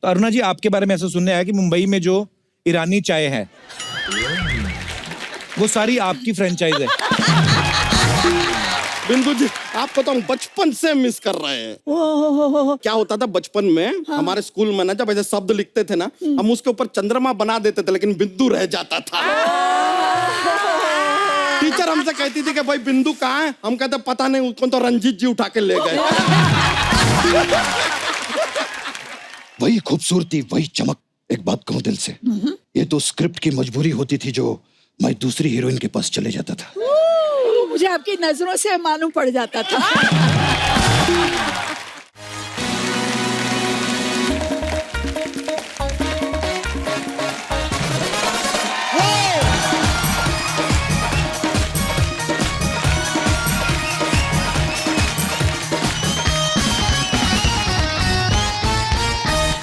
तो अरुणा जी, आपके बारे में ऐसा सुनने आया कि मुंबई में जो ईरानी चाय है वो सारी आपकी फ्रेंचाइज है। बिंदु जी, आपको तो हम बचपन से मिस कर रहे हैं। क्या होता था बचपन में, हमारे स्कूल में ना जब ऐसे शब्द लिखते थे ना, हम उसके ऊपर चंद्रमा बना देते थे, लेकिन बिंदु रह जाता था। टीचर हमसे कहती थी कि भाई बिंदु कहाँ है, हम कहते पता नहीं, उसको तो रंजीत जी उठा के ले गए। वही खूबसूरती, वही चमक। एक बात कहूं दिल से, ये तो स्क्रिप्ट की मजबूरी होती थी जो मैं दूसरी हीरोइन के पास चले जाता था। मुझे आपकी नजरों से मालूम पड़ जाता था।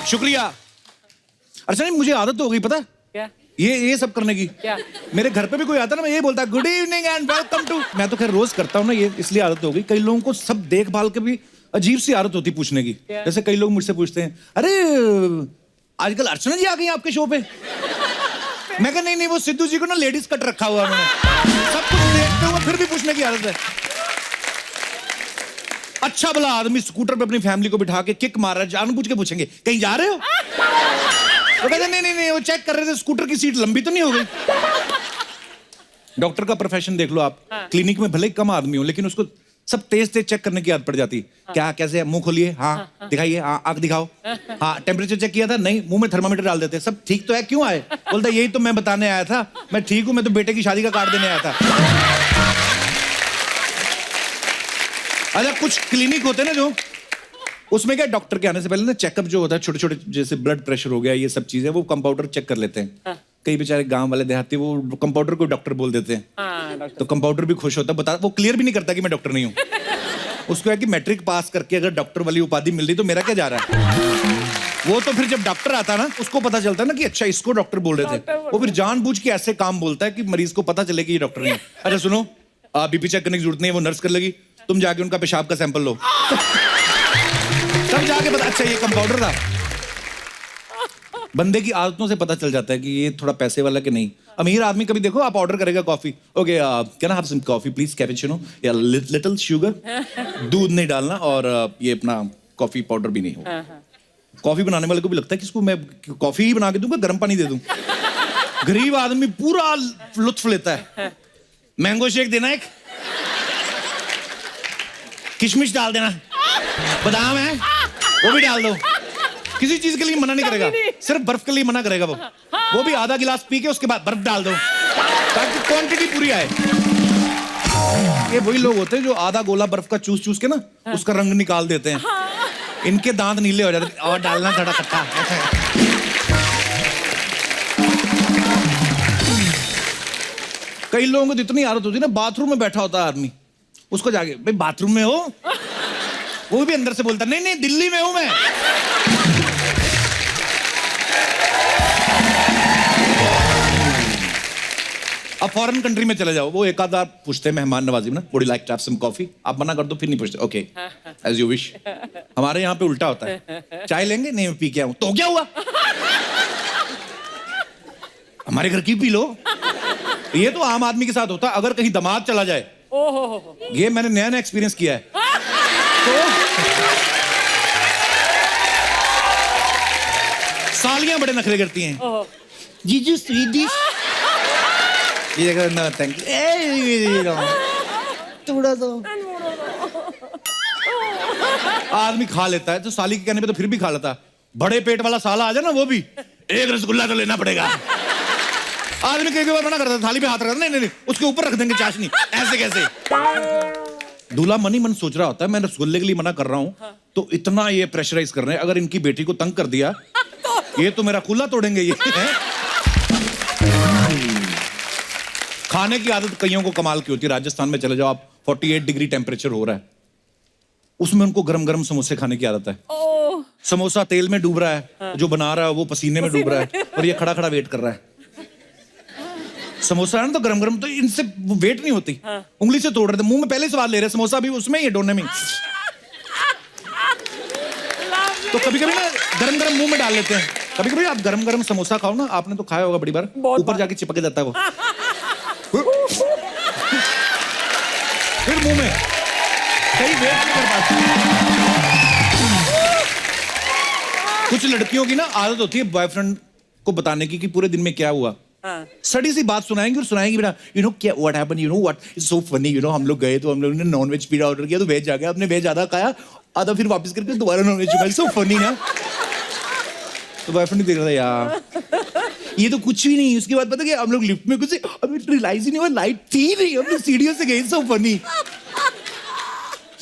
शुक्रिया। अच्छा नहीं, मुझे आदत तो हो गई, पता क्या? ये सब करने की। क्या? मेरे घर पे भी कोई आता ना, मैं ये बोलता good evening and welcome to. मैं तो खैर रोज करता हूँ ना ये, इसलिए आदत हो गई। कई लोगों को सब देखभाल के भी अजीब सी आदत होती पूछने की। जैसे कई लोग मुझसे पूछते हैं, अरे आजकल अर्चना जी आ गई आपके शो पे। मैं कहा नहीं, वो सिद्धू जी को ना लेडीज कट रखा हुआ है मैंने। सब कुछ देखते हुए फिर भी पूछने की आदत है। अच्छा भला आदमी स्कूटर पे अपनी फैमिली को बिठा के किक मार रहा है, जानबूझ के पूछेंगे कहीं जा रहे हो? वो कहते नहीं, वो चेक कर रहे थे स्कूटर की सीट लंबी तो नहीं हो गई। डॉक्टर का प्रोफेशन देख लो आप, क्लिनिक में भले ही कम आदमी हो, लेकिन उसको सब तेज चेक करने की आदत पड़ जाती। क्या कैसे, मुंह खोलिए, हाँ दिखाइए, हाँ आंख दिखाओ, हाँ टेम्परेचर चेक किया था, नहीं मुंह में थर्मामीटर डाल देते, सब ठीक तो है, क्यों आए? बोलता यही तो मैं बताने आया था, मैं ठीक हूं, मैं तो बेटे की शादी का कार्ड देने आया था। अच्छा कुछ क्लिनिक होते हैं ना जो, उसमें क्या डॉक्टर के आने से पहले ना चेकअप जो होता है, छोटे छोटे जैसे ब्लड प्रेशर हो गया, ये सब चीजें वो कंपाउंडर चेक कर लेते हैं। कई बेचारे गांव वाले देहाती वो कंपाउंडर को डॉक्टर बोल देते हैं। तो कंपाउंडर भी खुश होता है, बता वो क्लियर भी नहीं करता कि मैं डॉक्टर नहीं हूँ। उसको है कि मैट्रिक पास करके अगर डॉक्टर वाली उपाधि मिल रही तो मेरा क्या जा रहा है। वो तो फिर जब डॉक्टर आता ना, उसको पता चलता है ना कि अच्छा इसको डॉक्टर बोल रहे थे। वो फिर जानबूझ के ऐसे काम बोलता है कि मरीज को पता चले कि ये डॉक्टर नहीं है। अच्छा सुनो, बीपी चेक करने की जरूरत नहीं है, वो नर्स कर लेगी, तुम जाके उनका पेशाब का सैंपल लो, तब जाके पता अच्छा ये कंपाउंडर था। बंदे की आदतों से पता चल जाता है कि ये थोड़ा पैसे वाला कि नहीं। अमीर आदमी कभी देखो, आप ऑर्डर करेगा coffee, okay can I have some coffee please, cappuccino या लिटिल शुगर, दूध नहीं डालना, और ये अपना कॉफी पाउडर भी नहीं हो। कॉफी बनाने वाले को भी लगता है कि इसको मैं कॉफी ही बना के दूंगा, गर्म पानी दे दूं। गरीब आदमी पूरा लुत्फ लेता है। मैंगो शेक देना, एक किशमिश डाल देना, बादाम है वो भी डाल दो। किसी चीज के लिए मना नहीं करेगा, सिर्फ बर्फ के लिए मना करेगा वो भी आधा गिलास पी के उसके बाद बर्फ डाल दो ताकि क्वांटिटी पूरी आए। ये वही लोग होते हैं जो आधा गोला बर्फ का चूस चूस के ना उसका रंग निकाल देते हैं। इनके दांत नीले हो जाते हैं, और डालना थोड़ा खट्टा। कई लोगों को इतनी आदत होती है ना, बाथरूम में बैठा होता है आदमी, उसको जाके भाई बाथरूम में हो, वो भी अंदर से बोलता नहीं दिल्ली में हूं मैं। अब फॉरेन कंट्री में चले जाओ, वो एक आध बार पूछते हैं मेहमान नवाजी में ना, would you like to have some coffee, आप मना कर दो फिर नहीं पूछते, ओके एज यू विश। हमारे यहाँ पे उल्टा होता है, चाय लेंगे, नहीं मैं पी के आऊं, तो क्या हुआ, हमारे घर की पी लो। ये तो आम आदमी के साथ होता है। अगर कहीं दामाद चला जाए, ये मैंने नया एक्सपीरियंस किया है, तो सालियां बड़े नखरे करती हैं, जीजू स्वीट डिश, ये देखो थैंक यू, थोड़ा सा आदमी खा लेता है, तो साली के कहने पे तो फिर भी खा लेता है। बड़े पेट वाला साला आ जाए ना, वो भी एक रसगुल्ला तो लेना पड़ेगा। आदमी कई बार मना करता है, थाली पे हाथ रखता, नहीं उसके ऊपर रख देंगे चाशनी, ऐसे कैसे। दूल्हा मन ही मन सोच रहा होता है मैं रसगुल्ले के लिए मना कर रहा हूं, तो इतना ये प्रेशराइज कर रहे हैं, अगर इनकी बेटी को तंग कर दिया ये तो मेरा खुला तोड़ेंगे ये। खाने की आदत कईयों को कमाल की होती है। राजस्थान में चले जाओ आप, 48 डिग्री टेम्परेचर हो रहा है, उसमें उनको गरम गरम समोसे खाने की आदत है। समोसा तेल में डूब रहा है, जो बना रहा है वो पसीने में डूब रहा है, और ये खड़ा खड़ा वेट कर रहा है। समोसा है ना तो गरम गरम, तो इनसे वेट नहीं होती, उंगली से तोड़ रहे थे, मुंह में पहले ही स्वाद ले रहे, समोसा भी उसमें ही, डोने में। तो कभी कभी ना गरम गरम मुंह में डाल लेते हैं। कभी कभी आप गरम गरम समोसा खाओ ना, आपने तो खाया होगा बड़ी बार, ऊपर जाके चिपक जाता है वो। फिर मुंह में कहीं वेट नहीं कर पाती। कुछ लड़कियों की ना आदत होती है बॉयफ्रेंड को बताने की कि पूरे दिन में क्या हुआ। सड़ी सी बात सुनाएंगे और सुनाएंगे बेटा, यू नो क्या what happened, you know what is so funny, you know हम लोग गए तो हम लोगों ने नॉन वेज पिज्जा ऑर्डर किया तो वेज आ गया, आपने वेज आधा खाया, आधा फिर वापस करके दोबारा नॉन वेज खाया, सो फनी ना। तो बॉयफ्रेंड देख रहा था यार ये तो कुछ भी नहीं। उसके बाद पता क्या, हम लोग लिफ्ट में कुछ अभी रियलाइज ही नहीं हुआ लाइट थी नहीं, हम लोग सीढ़ियों से गए, सो फनी।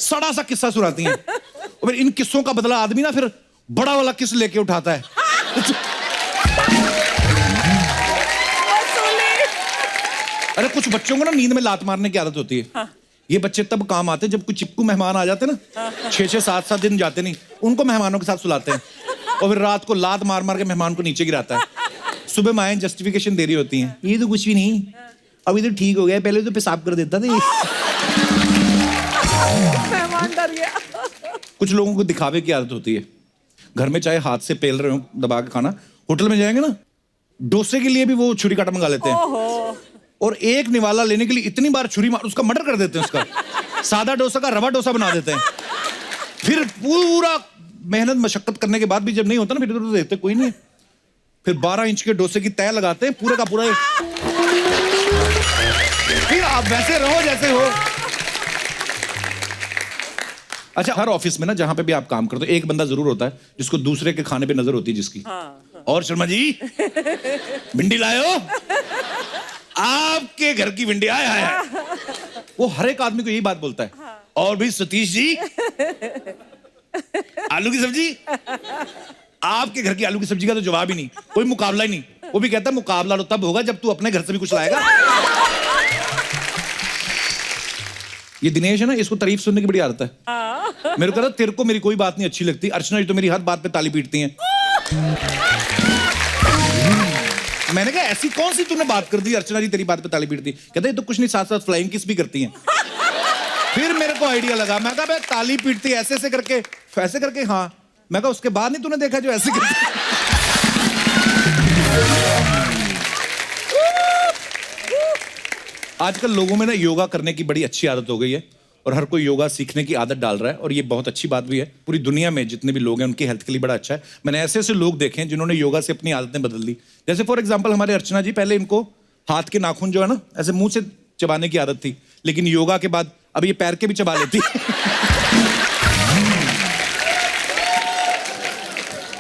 सड़ा सा किस्सा सुनाती हैं और फिर इन किस्सों का बदला आदमी ना फिर बड़ा वाला किस लेके उठाता है। अरे कुछ बच्चों को ना नींद में लात मारने की आदत होती है। ये बच्चे तब काम आते हैं जब कुछ चिपकू मेहमान आ जाते हैं ना, 6-6, 7-7 दिन जाते नहीं, उनको मेहमानों के साथ सुलाते हैं और फिर रात को लात मार मार के मेहमान को नीचे गिराता है। सुबह माएं जस्टिफिकेशन दे रही होती हैं, ये तो कुछ भी नहीं, अभी तो ठीक हो गया, पहले तो पेशाब कर देता था। मेहमान डर गया। कुछ लोगों को दिखावे की आदत होती है। घर में चाहे हाथ से पेल रहे हो दबा के खाना, होटल में जाएंगे ना, डोसे के लिए भी वो छुरी काटा मंगा लेते हैं और एक निवाला लेने के लिए इतनी बार छुरी मार उसका मर्डर कर देते हैं। उसका सादा डोसा का रवा डोसा बना देते हैं। फिर पूरा मेहनत मशक्कत करने के बाद भी जब नहीं होता ना, फिर तो देते कोई नहीं है। फिर 12 इंच के डोसे की तय लगाते हैं पूरे का पूरा। फिर आप वैसे रहो जैसे हो। अच्छा, हर ऑफिस में ना जहां पे भी आप काम करते हो एक बंदा जरूर होता है जिसको दूसरे के खाने पे नजर होती है, जिसकी और शर्मा जी भिंडी लायो, आपके घर की भिंडी आया है। वो हर एक आदमी को यही बात बोलता है। और भी सतीश जी आलू की सब्जी, आपके घर की आलू की सब्जी का तो जवाब ही नहीं, कोई मुकाबला ही नहीं। वो भी कहता है मुकाबला तो तब होगा जब तू अपने घर से भी कुछ लाएगा। ये दिनेश है ना, इसको तारीफ सुनने की बड़ी आदत है। मेरे को कहता तेरे को मेरी कोई बात नहीं अच्छी लगती, अर्चना जी तो मेरी हर बात पे ताली पीटती हैं। मैंने कहा ऐसी कौन सी तूने बात कर दी अर्चना जी तेरी बात पे ताली पीटती? कहते ये तो कुछ नहीं, साथ साथ फ्लाइंग किस भी करती हैं। फिर मेरे को आइडिया लगा, मैं कहा ताली पीटती ऐसे ऐसे करके, ऐसे करके, हाँ। मैं कहा उसके बाद नहीं तूने देखा जो ऐसे करती। आजकल लोगों में ना योगा करने की बड़ी अच्छी आदत हो गई है और हर कोई योगा सीखने की आदत डाल रहा है और ये बहुत अच्छी बात भी है। पूरी दुनिया में जितने भी लोग हैं उनकी हेल्थ के लिए बड़ा अच्छा है। मैंने ऐसे ऐसे लोग देखे हैं जिन्होंने योगा से अपनी आदतें बदल दी। जैसे फॉर एग्जांपल हमारे अर्चना जी, पहले इनको हाथ के नाखून जो है ना ऐसे मुंह से चबाने की आदत थी, लेकिन योगा के बाद अब ये पैर के भी चबा लेती।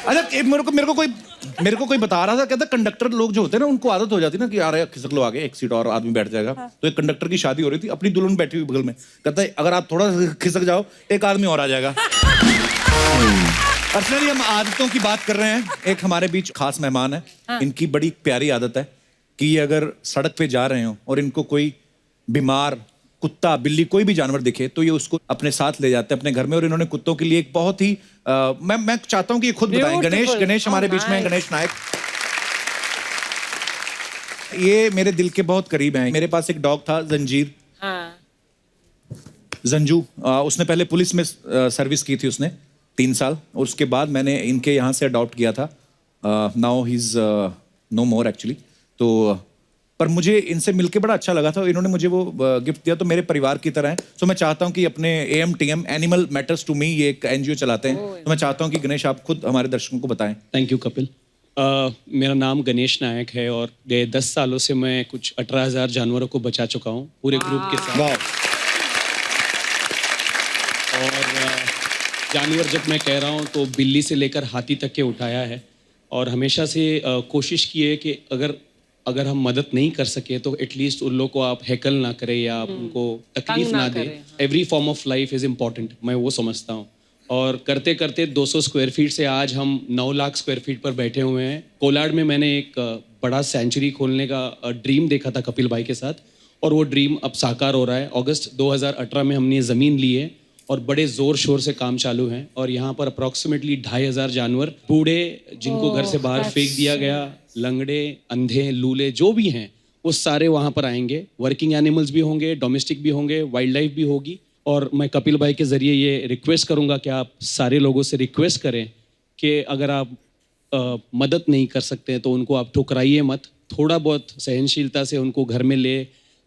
अच्छा, मेरे को कोई बता रहा था, कहता कंडक्टर लोग जो होते हैं ना उनको आदत हो जाती है ना कि आ रहे खिसक लो आगे, एक सीट और आदमी बैठ जाएगा। तो एक कंडक्टर की शादी हो रही थी, अपनी दुल्हन बैठी हुई बगल में, कहता है अगर आप थोड़ा खिसक जाओ एक आदमी और आ जाएगा। पर्सनली हम आदतों की बात कर रहे हैं। एक हमारे बीच खास मेहमान है, इनकी बड़ी प्यारी आदत है कि ये अगर सड़क पे जा रहे हो और इनको कोई बीमार कुत्ता बिल्ली कोई भी जानवर दिखे तो ये उसको अपने साथ ले जाते हैं अपने घर में। और इन्होंने कुत्तों के लिए एक बहुत ही मैं चाहता हूं कि ये खुद बताएं। गणेश हमारे बीच में है, गणेश नायक। ये मेरे दिल के बहुत करीब हैं। मेरे पास एक डॉग था जंजीर, जंजू। उसने पहले पुलिस में सर्विस की थी उसने 3 साल, और उसके बाद मैंने इनके यहाँ से अडॉप्ट किया था। Now he is no more actually. तो पर मुझे इनसे मिलके बड़ा अच्छा लगा था। इन्होंने मुझे वो गिफ्ट दिया, तो मेरे परिवार की तरह है। तो मैं चाहता हूं कि अपने AMTM animal matters to me ये एक NGO चलाते हैं, तो मैं चाहता हूं कि गणेश आप खुद हमारे दर्शकों को बताएं। Thank you Kapil. मेरा नाम गणेश नायक है और गए 10 सालों से मैं कुछ 18,000 जानवरों को बचा चुका हूँ पूरे ग्रुप के साथ। और जानवर जब मैं कह रहा हूँ तो बिल्ली से लेकर हाथी तक के उठाया है। और हमेशा से कोशिश की है कि अगर हम मदद नहीं कर सके तो एटलीस्ट उन लोग को आप हैकल ना करें या आप उनको तकलीफ ना दें। Every form of life is important, मैं वो समझता हूँ। और करते करते 200 स्क्वायर फीट से आज हम 9 लाख स्क्वायर फीट पर बैठे हुए हैं। कोलाड में मैंने एक बड़ा सेंचुरी खोलने का ड्रीम देखा था कपिल भाई के साथ, और वो ड्रीम अब साकार हो रहा है। अगस्त 2018 में हमने ज़मीन ली है और बड़े ज़ोर शोर से काम चालू है। और यहाँ पर अप्रॉक्सीमेटली 2,500 जानवर, बूढ़े जिनको घर से बाहर फेंक दिया गया, लंगड़े, अंधे, लूले जो भी हैं, वो सारे वहाँ पर आएंगे। वर्किंग एनिमल्स भी होंगे, डोमेस्टिक भी होंगे, वाइल्ड लाइफ भी होगी। और मैं कपिल भाई के ज़रिए ये रिक्वेस्ट करूँगा कि आप सारे लोगों से रिक्वेस्ट करें कि अगर आप मदद नहीं कर सकते हैं तो उनको आप ठुकराइए मत, थोड़ा बहुत सहनशीलता से उनको घर में ले,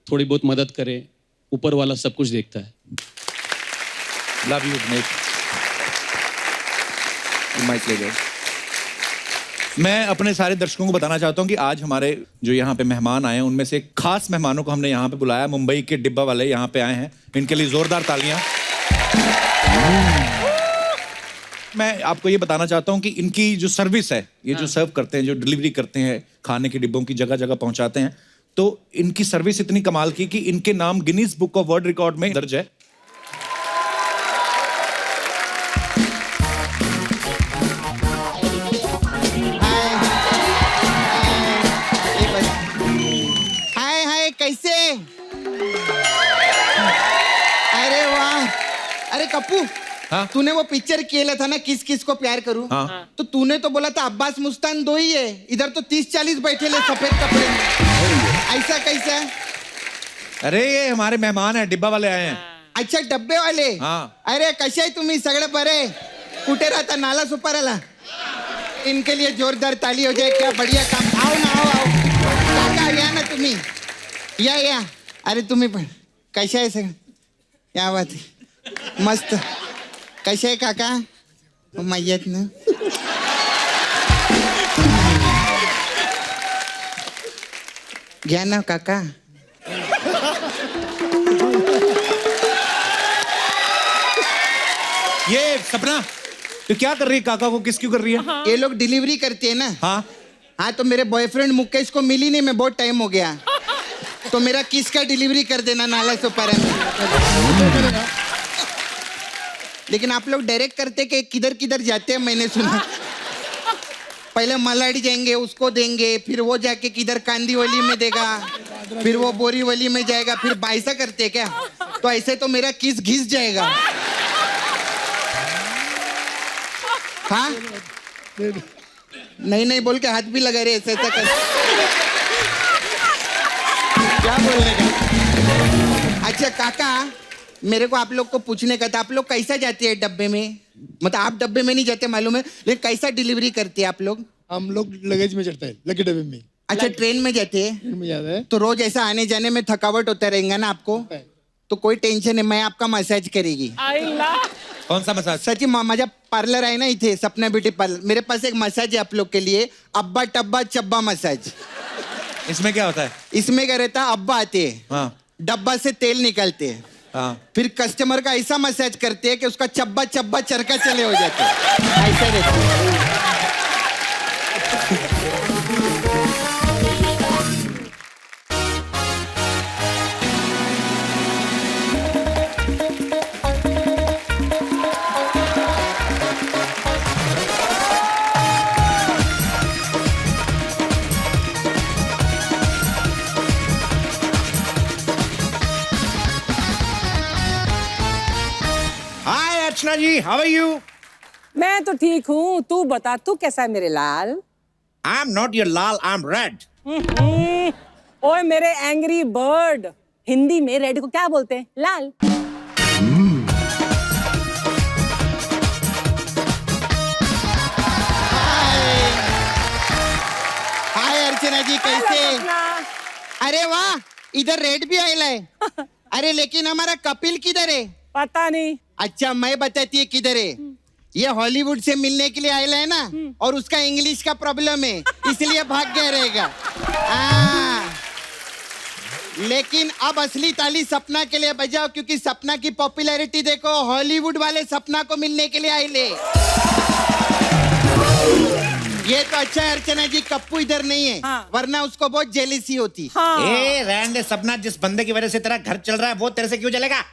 थोड़ी बहुत मदद करें, ऊपर वाला सब कुछ देखता है। Love you Dinesh. माइक ले जाओ। मैं अपने सारे दर्शकों को बताना चाहता हूं कि आज हमारे जो यहाँ पे मेहमान आए हैं उनमें से खास मेहमानों को हमने यहाँ पे बुलाया। मुंबई के डिब्बा वाले यहाँ पे आए हैं, इनके लिए जोरदार तालियां। मैं आपको ये बताना चाहता हूँ कि इनकी जो सर्विस है, ये जो सर्व करते हैं, जो डिलीवरी करते हैं, खाने के डिब्बों की जगह जगह पहुंचाते हैं, तो इनकी सर्विस इतनी कमाल की कि इनके नाम Guinness book of world record में दर्ज है। हाय हाय कैसे? अरे वाह! अरे कप्पू, हाँ? तूने वो पिक्चर किया था ना, किस किस को प्यार करूं? हाँ। तो तूने तो बोला था अब्बास मुस्तान दो ही है, इधर तो 30-40 बैठे ले सफेद कपड़े में। ऐसा कैसा? अरे ये हमारे मेहमान हैं, डिब्बा वाले आए हैं। अच्छा, डब्बे वाले? हाँ। अरे कसे आहे तुम्ही सगळे बरे? कुठे राहता? नाला सुपाराला? इनके लिए जोरदार ताली हो जाए, क्या बढ़िया काम। आओ ना, आओ काका, या ना तुम्ही, या। अरे तुम्ही पण कशा आहे सगळं? या बात आहे, मस्त. कशा आहे काका? मय्यत ना? घ्या ना काका. ये सपना तो क्या कर रही है? काका को किस क्यों कर रही है? ये लोग डिलीवरी करते हैं ना। हाँ। हाँ, तो मेरे बॉयफ्रेंड मुकेश को मिली नहीं, मैं बहुत टाइम हो गया, तो मेरा किस का डिलीवरी कर देना नाला सुपारा में। लेकिन आप लोग डायरेक्ट करते कि किधर किधर जाते हैं, मैंने सुना। पहले मलाडी जाएंगे, उसको देंगे, फिर वो जाके किधर कांदीवली में देगा, फिर वो बोरीवली में जाएगा, फिर बाइसा करते क्या? तो ऐसे तो मेरा किस घिस जाएगा। हाँ, नहीं बोल के हाथ भी लगा रहे ऐसा कर। क्या बोलने का? अच्छा काका, मेरे को आप लोग को पूछने का था, आप लोग कैसा जाते हैं डब्बे में? मतलब आप डब्बे में नहीं जाते मालूम है, लेकिन कैसा डिलीवरी करते हैं आप लोग? हम लोग लगेज में चढ़ते हैं, लकी डब्बे में। अच्छा, ट्रेन में जाते हैं? ट्रेन में जाते हैं तो रोज ऐसा आने जाने में थकावट होता रहेगा ना आपको? तो कोई टेंशन है, मैं आपका मसाज करेगी। कौन सा मसाज? सची माझा पार्लर आहे ना इथे, सपना ब्यूटी पार्लर, मेरे पास एक मसाज है आप लोग के लिए, अब्बा टब्बा चब्बा मसाज। इसमें क्या होता है? इसमें क्या रहता है, अब्बा आते हैं, हाँ। डब्बा से तेल निकालते हैं, हाँ। फिर कस्टमर का ऐसा मसाज करते हैं कि उसका चब्बा चब्बा चरका चले हो जाते हैं। ऐसा रहता है। हाय अर्चना जी, हाउ आर यू? मैं तो ठीक हूँ, तू बता, तू कैसा है मेरे लाल? I am not your lal, I am red. ओए मेरे एंग्री बर्ड, हिंदी में रेड को क्या बोलते हैं? लाल। हाय अर्चना जी, कैसे? हेलो, सपना। अरे वाह, इधर रेड भी आयला है। अरे लेकिन हमारा कपिल किधर है? पता नहीं। अच्छा, मैं बताती है किधर है। ये हॉलीवुड से मिलने के लिए आयला है ना, और उसका इंग्लिश का प्रॉब्लम है, इसलिए भाग गया रहेगा। लेकिन अब असली ताली सपना के लिए बजाओ, क्योंकि सपना की पॉपुलैरिटी देखो, हॉलीवुड वाले सपना को मिलने के लिए आयले। ये तो अच्छा है अर्चना जी, कप्पू इधर नहीं है, हाँ। वरना उसको बहुत जेलिसी होती। हाँ। ए रहने दे सपना, जिस बंदे की वजह से तेरा घर चल रहा है वो तेरे से क्यों चलेगा?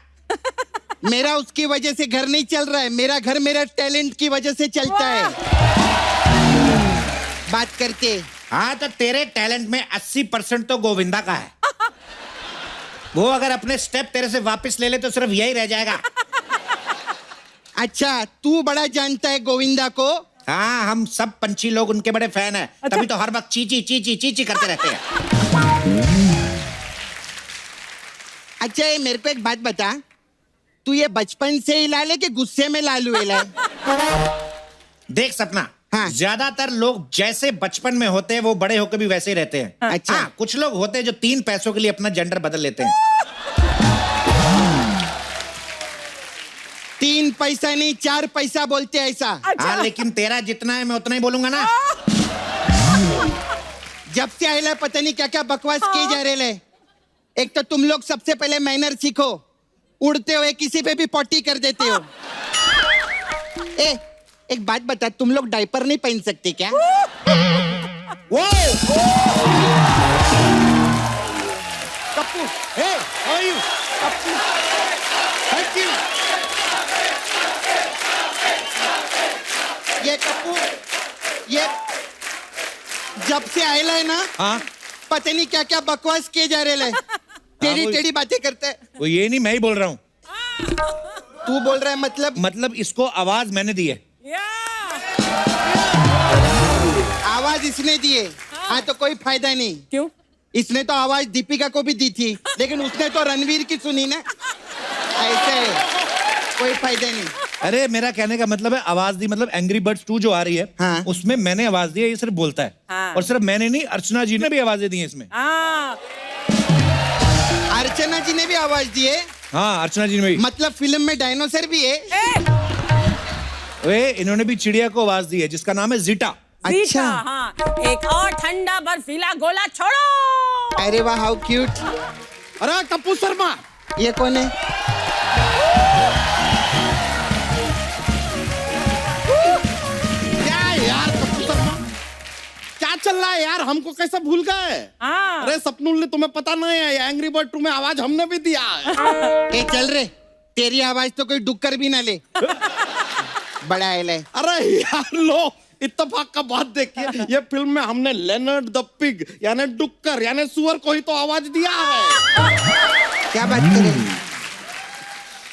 मेरा उसकी वजह से घर नहीं चल रहा है, मेरा घर मेरा टैलेंट की वजह से चलता है। बात करते। हाँ, तो तेरे टैलेंट में 80% तो गोविंदा का है। वो अगर अपने स्टेप तेरे से वापस ले ले तो सिर्फ यही रह जाएगा। अच्छा, तू बड़ा जानता है गोविंदा को? हाँ, हम सब पंछी लोग उनके बड़े फैन हैं। अच्छा। तभी तो हर वक्त चीची चीची चीची करते रहते हैं। अच्छा, ये मेरे को एक बात बता, तू ये बचपन से ही लाल है कि गुस्से में लालू है? देख सपना, हाँ। ज्यादातर लोग जैसे बचपन में होते हैं वो बड़े होकर भी वैसे ही रहते हैं। अच्छा। हाँ, कुछ लोग होते हैं जो 3 पैसों के लिए अपना जेंडर बदल लेते हैं। 3 पैसा नहीं 4 पैसा बोलते हैं ऐसा। हाँ, लेकिन तेरा जितना है मैं उतना ही बोलूंगा ना। जब से आएला पता नहीं क्या क्या बकवास किए जा रहे ले। एक तो तुम लोग सबसे पहले मैनर सीखो, उड़ते हुए किसी पे भी पॉटी कर देते हो। एक बात बता, तुम लोग डायपर नहीं पहन सकते क्या? वो Kappu, hey, how are you? Kappu, thank you. ये कप्पू, ये जब से आएला है ना, हाँ, पता नहीं क्या क्या बकवास किए जा रहे ले। टेढ़ी वो- टेढ़ी बातें करते हैं। वो ये नहीं, मैं ही बोल रहा हूँ। तू बोल रहा है मतलब इसको आवाज मैंने दी है। आवाज इसने दिए। हाँ तो कोई फायदा नहीं। क्यों? इसने तो आवाज दीपिका को भी दी थी, लेकिन उसने तो रणवीर की सुनी ना। ऐसे कोई फायदा नहीं। अरे मेरा कहने का मतलब है आवाज दी, मतलब एंग्री बर्ड्स 2 जो आ रही है, हाँ। उसमें मैंने आवाज दी है, ये सिर्फ बोलता है। हाँ। और सिर्फ मैंने नहीं, अर्चना जी ने भी आवाजें दी हैं इसमें। हाँ, अर्चना जी ने भी आवाज दी है। हाँ, अर्चना जी ने भी। मतलब फिल्म में डायनासोर भी है। वे इन्होंने भी चिड़िया को आवाज दी है जिसका नाम है जीटा। अच्छा। हाँ, एक और ठंडा बर्फीला गोला छोड़ो। अरे वाह, हाउ क्यूट। अरे कप्पू शर्मा, ये कौन है? क्या है यार कप्पू शर्मा? क्या चल रहा है यार? हमको कैसे भूल गए? हाँ। अरे सपनुल ने तुम्हें पता नहीं है, एंग्री बर्ड 2 में आवाज हमने भी दिया है। ए चल रे, तेरी आवाज तो कोई डुक्कर भी ना ले। बड़ा है। अरे यार लो, इत्तेफाक का बात देखिए, ये फिल्म में हमने लेनर्ड द पिग यानी डुक्कर यानी सुअर को ही तो आवाज दिया है। क्या बात करें?